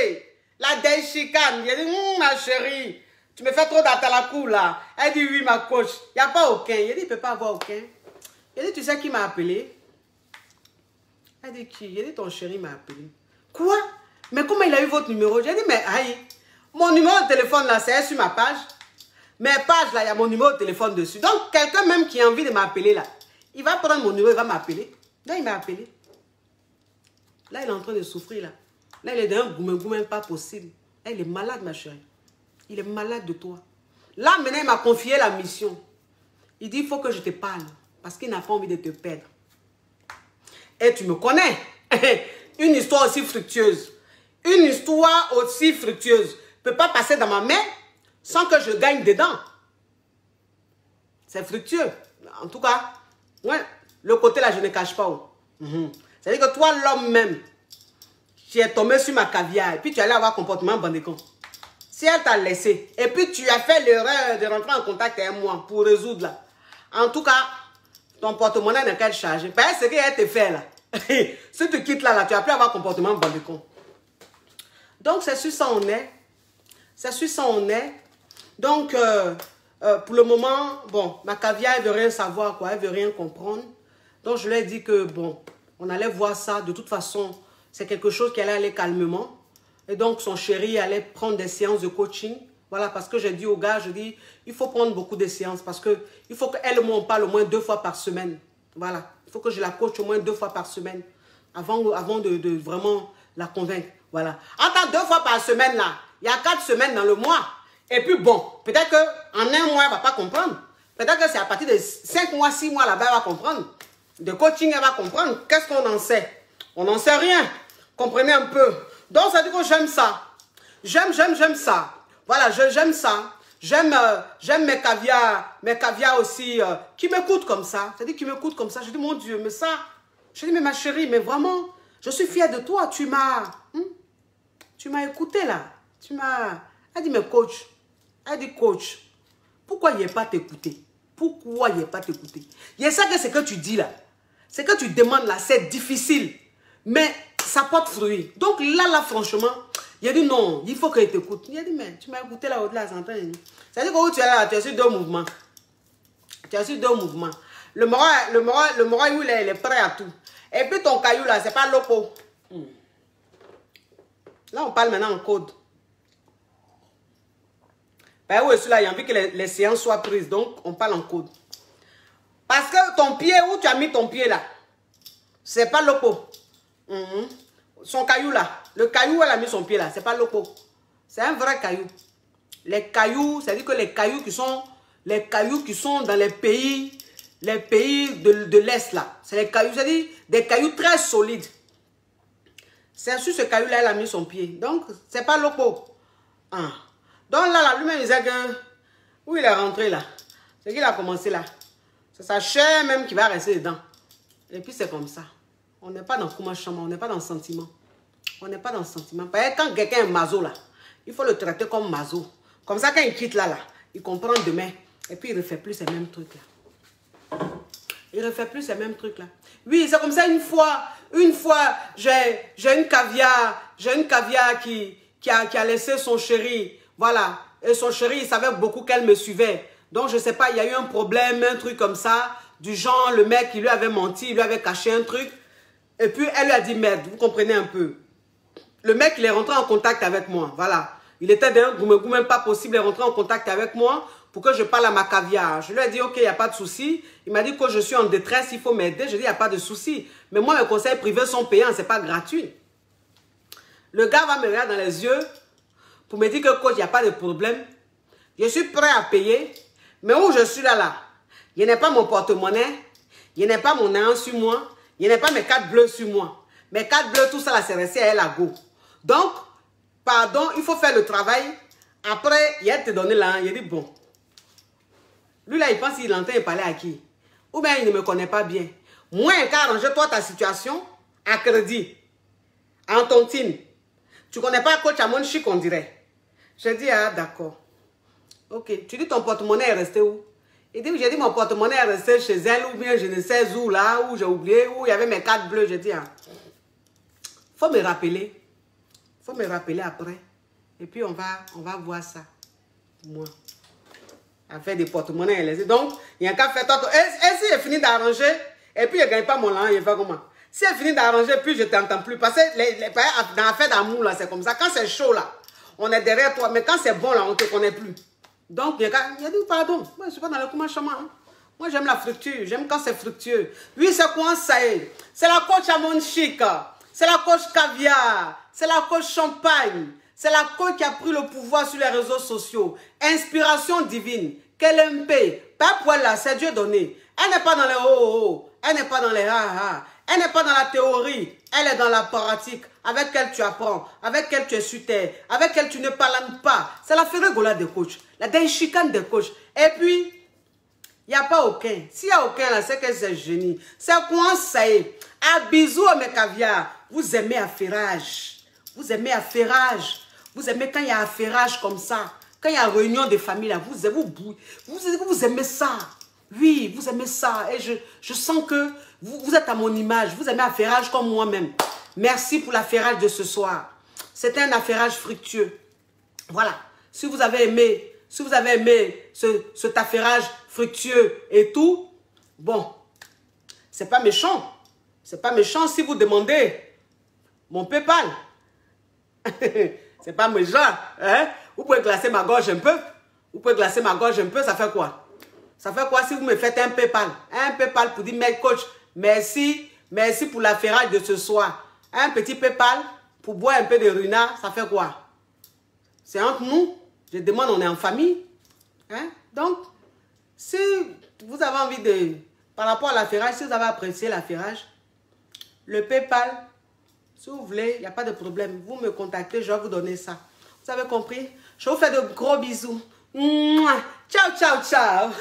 la Deishikane. J'ai dit, ma chérie, tu me fais trop d'atalakou là. Elle dit, oui, ma coach. Il n'y a pas aucun. Il dit, il ne peut pas avoir aucun. Il dit, tu sais qui m'a appelé? Elle dit, qui? Il dit, ton chéri m'a appelé. Quoi? Mais comment il a eu votre numéro? J'ai dit, mais aïe, mon numéro de téléphone là, c'est sur ma page. Mes pages là, il y a mon numéro de téléphone dessus. Donc, quelqu'un même qui a envie de m'appeler là, il va prendre mon numéro, il va m'appeler. Là, il m'a appelé. Là, il est en train de souffrir là. Là, il est dans un goumé pas possible. Là, il est malade, ma chérie. Il est malade de toi. Là, maintenant, il m'a confié la mission. Il dit, il faut que je te parle. Parce qu'il n'a pas envie de te perdre. Et tu me connais. Une histoire aussi fructueuse. Une histoire aussi fructueuse ne peut pas passer dans ma main sans que je gagne dedans. C'est fructueux. En tout cas, ouais, le côté là, je ne cache pas. C'est-à-dire que toi, l'homme même, tu es tombé sur ma caviar et puis tu es allé avoir un comportement bandicon. Si elle t'a laissé et puis tu as fait l'erreur de rentrer en contact avec moi pour résoudre là, en tout cas, ton porte-monnaie n'a qu'à être chargé. Parce que ce qu'elle te fait là, si tu quittes là, tu vas plus avoir un comportement bandicon. Donc, c'est sur ça on est. C'est sur ça on est. Donc, pour le moment, bon, ma caviar, elle ne veut rien savoir, quoi. Elle ne veut rien comprendre. Donc, je lui ai dit que, bon, on allait voir ça. De toute façon, c'est quelque chose qui allait aller calmement. Et donc, son chéri allait prendre des séances de coaching. Voilà, parce que j'ai dit au gars, je dis, il faut prendre beaucoup de séances. Parce qu'il faut qu'elle et moi, on parle au moins 2 fois par semaine. Voilà. Il faut que je la coach au moins 2 fois par semaine. Avant de vraiment la convaincre. Voilà. Attends, 2 fois par semaine, là. Il y a 4 semaines dans le mois. Et puis bon, peut-être qu'en 1 mois, elle ne va pas comprendre. Peut-être que c'est à partir de 5 mois, 6 mois là-bas, elle va comprendre. De coaching, elle va comprendre. Qu'est-ce qu'on en sait? On n'en sait rien. Comprenez un peu. Donc, ça dit que j'aime ça. J'aime ça. Voilà, j'aime ça. J'aime mes caviars aussi, qui m'écoutent comme ça. C'est-à-dire qui m'écoutent comme ça. Je dis, mon Dieu, mais ça... Je dis, mais ma chérie, mais vraiment, je suis fière de toi. Tu m'as écouté là. Tu m'as... Elle dit, mais coach. Elle dit, coach, pourquoi il n'est pas t'écouter? Pourquoi il n'est pas t'écouter? Il y a ça que ce que tu dis là. Ce que tu demandes là, c'est difficile. Mais ça porte fruit. Donc là, franchement, il a dit non, il faut qu'il t'écoute. Il a dit, mais tu m'as écouté là au-delà, c'est-à-dire que où tu es là, tu es sur 2 mouvements. Tu es sur 2 mouvements. Le moral, il est prêt à tout. Et puis ton caillou là, c'est pas loco. Là, on parle maintenant en code. Ben oui, celui-là, il a envie que les séances soient prises. Donc, on parle en code. Parce que ton pied, où tu as mis ton pied là, c'est pas loco. Son caillou là, le caillou où elle a mis son pied là, c'est pas loco. C'est un vrai caillou. Les cailloux, c'est-à-dire que les cailloux qui sont dans les pays de l'Est là. C'est les cailloux, c'est-à-dire des cailloux très solides. C'est sur ce caillou là, elle a mis son pied. Donc, c'est pas loco. Donc là, lui-même, il disait que... Où il est rentré là? C'est qu'il a commencé là. C'est sa chair même qui va rester dedans. Et puis c'est comme ça. On n'est pas dans Koumachama, on n'est pas dans le sentiment. On n'est pas dans le sentiment. Parce que quand quelqu'un est maso là, il faut le traiter comme maso. Comme ça, quand il quitte là, il comprend demain. Et puis il ne refait plus ces mêmes trucs là. Il ne refait plus ces mêmes trucs là. Oui, c'est comme ça une fois, j'ai une caviar qui a laissé son chéri. Voilà. Et son chéri, il savait beaucoup qu'elle me suivait. Donc, je ne sais pas, il y a eu un problème, un truc comme ça. Du genre, le mec, il lui avait menti, il lui avait caché un truc. Et puis, elle lui a dit, merde, vous comprenez un peu. Le mec, il est rentré en contact avec moi. Voilà. Il était d'un goût même pas possible, il est rentré en contact avec moi pour que je parle à ma caviar. Je lui ai dit, ok, il n'y a pas de souci. Il m'a dit que je suis en détresse, il faut m'aider. Je lui ai dit, il n'y a pas de souci. Mais moi, mes conseils privés sont payants, ce n'est pas gratuit. Le gars va me regarder dans les yeux pour me dire que, coach, il n'y a pas de problème. Je suis prêt à payer. Mais où je suis là, il n'y a pas mon porte-monnaie. Il n'y a pas mon néant sur moi. Il n'y a pas mes 4 bleus sur moi. Mes 4 bleus, tout ça, là, c'est resté à elle à go. Donc, pardon, il faut faire le travail. Après, il a te donné là, il dit bon. Lui là, il pense qu'il est en train de parler à qui? Ou bien il ne me connaît pas bien. Moi, arrange-toi ta situation à crédit, en tontine. Tu ne connais pas coach Amon Chic, on dirait. Je dis, ah d'accord. Ok, tu dis ton porte-monnaie est resté où? Il dit, j'ai dit mon porte-monnaie est resté chez elle ou bien je ne sais où là, où j'ai oublié, où il y avait mes cartes bleues. Je dis, ah, faut me rappeler. Faut me rappeler après. Et puis on va voir ça. Moi. À faire des porte-monnaies. Donc, il y a qu'à faire toi. Et si j'ai fini d'arranger, et puis je ne gagne pas mon lan, il va comment? Si j'ai fini d'arranger, puis je ne t'entends plus. Parce que dans l'affaire d'amour, là, c'est comme ça. Quand c'est chaud, là, on est derrière toi. Mais quand c'est bon, là, on ne te connaît plus. Donc, il a dit, pardon, moi, je ne suis pas dans le commencement. Hein. Moi, j'aime la fructure. J'aime quand c'est fructueux. Lui, c'est quoi ça est? C'est la coach Amon Chic. C'est la coach caviar. C'est la coach champagne. C'est la coach qui a pris le pouvoir sur les réseaux sociaux. Inspiration divine. Qu'elle aime paix. Pas pour là, c'est Dieu donné. Elle n'est pas dans les oh. Elle n'est pas dans les ha. Elle n'est pas dans la théorie. Elle est dans la pratique. Avec elle tu apprends. Avec elle tu es sur terre. Avec elle tu ne parles pas. C'est la férégola des coachs. La déchicane des coachs. Et puis, il n'y a pas aucun. S'il n'y a aucun là, c'est que c'est génie. C'est quoi ça y est? À bisous mes caviar. Vous aimez affairage. Vous aimez affairage. Vous aimez quand il y a affairage comme ça. Quand il y a réunion de famille, là, vous aimez ça. Oui, vous aimez ça. Et je sens que vous êtes à mon image. Vous aimez affairage comme moi-même. Merci pour l'affairage de ce soir. C'était un affairage fructueux. Voilà. Si vous avez aimé cet affairage fructueux et tout, bon, c'est pas méchant. C'est pas méchant si vous demandez mon PayPal. C'est pas méchant, hein? Vous pouvez glacer ma gorge un peu. Vous pouvez glacer ma gorge un peu, ça fait quoi? Ça fait quoi si vous me faites un PayPal? Un PayPal pour dire, mais coach, merci pour l'affairage de ce soir. Un petit PayPal pour boire un peu de runard, ça fait quoi? C'est entre nous. Je demande, on est en famille. Hein? Donc, si vous avez envie de... Par rapport à l'affairage, si vous avez apprécié l'affairage, le PayPal, si vous voulez, il n'y a pas de problème. Vous me contactez, je vais vous donner ça. Vous avez compris? Je vous fais de gros bisous. Mouah. Ciao, ciao, ciao.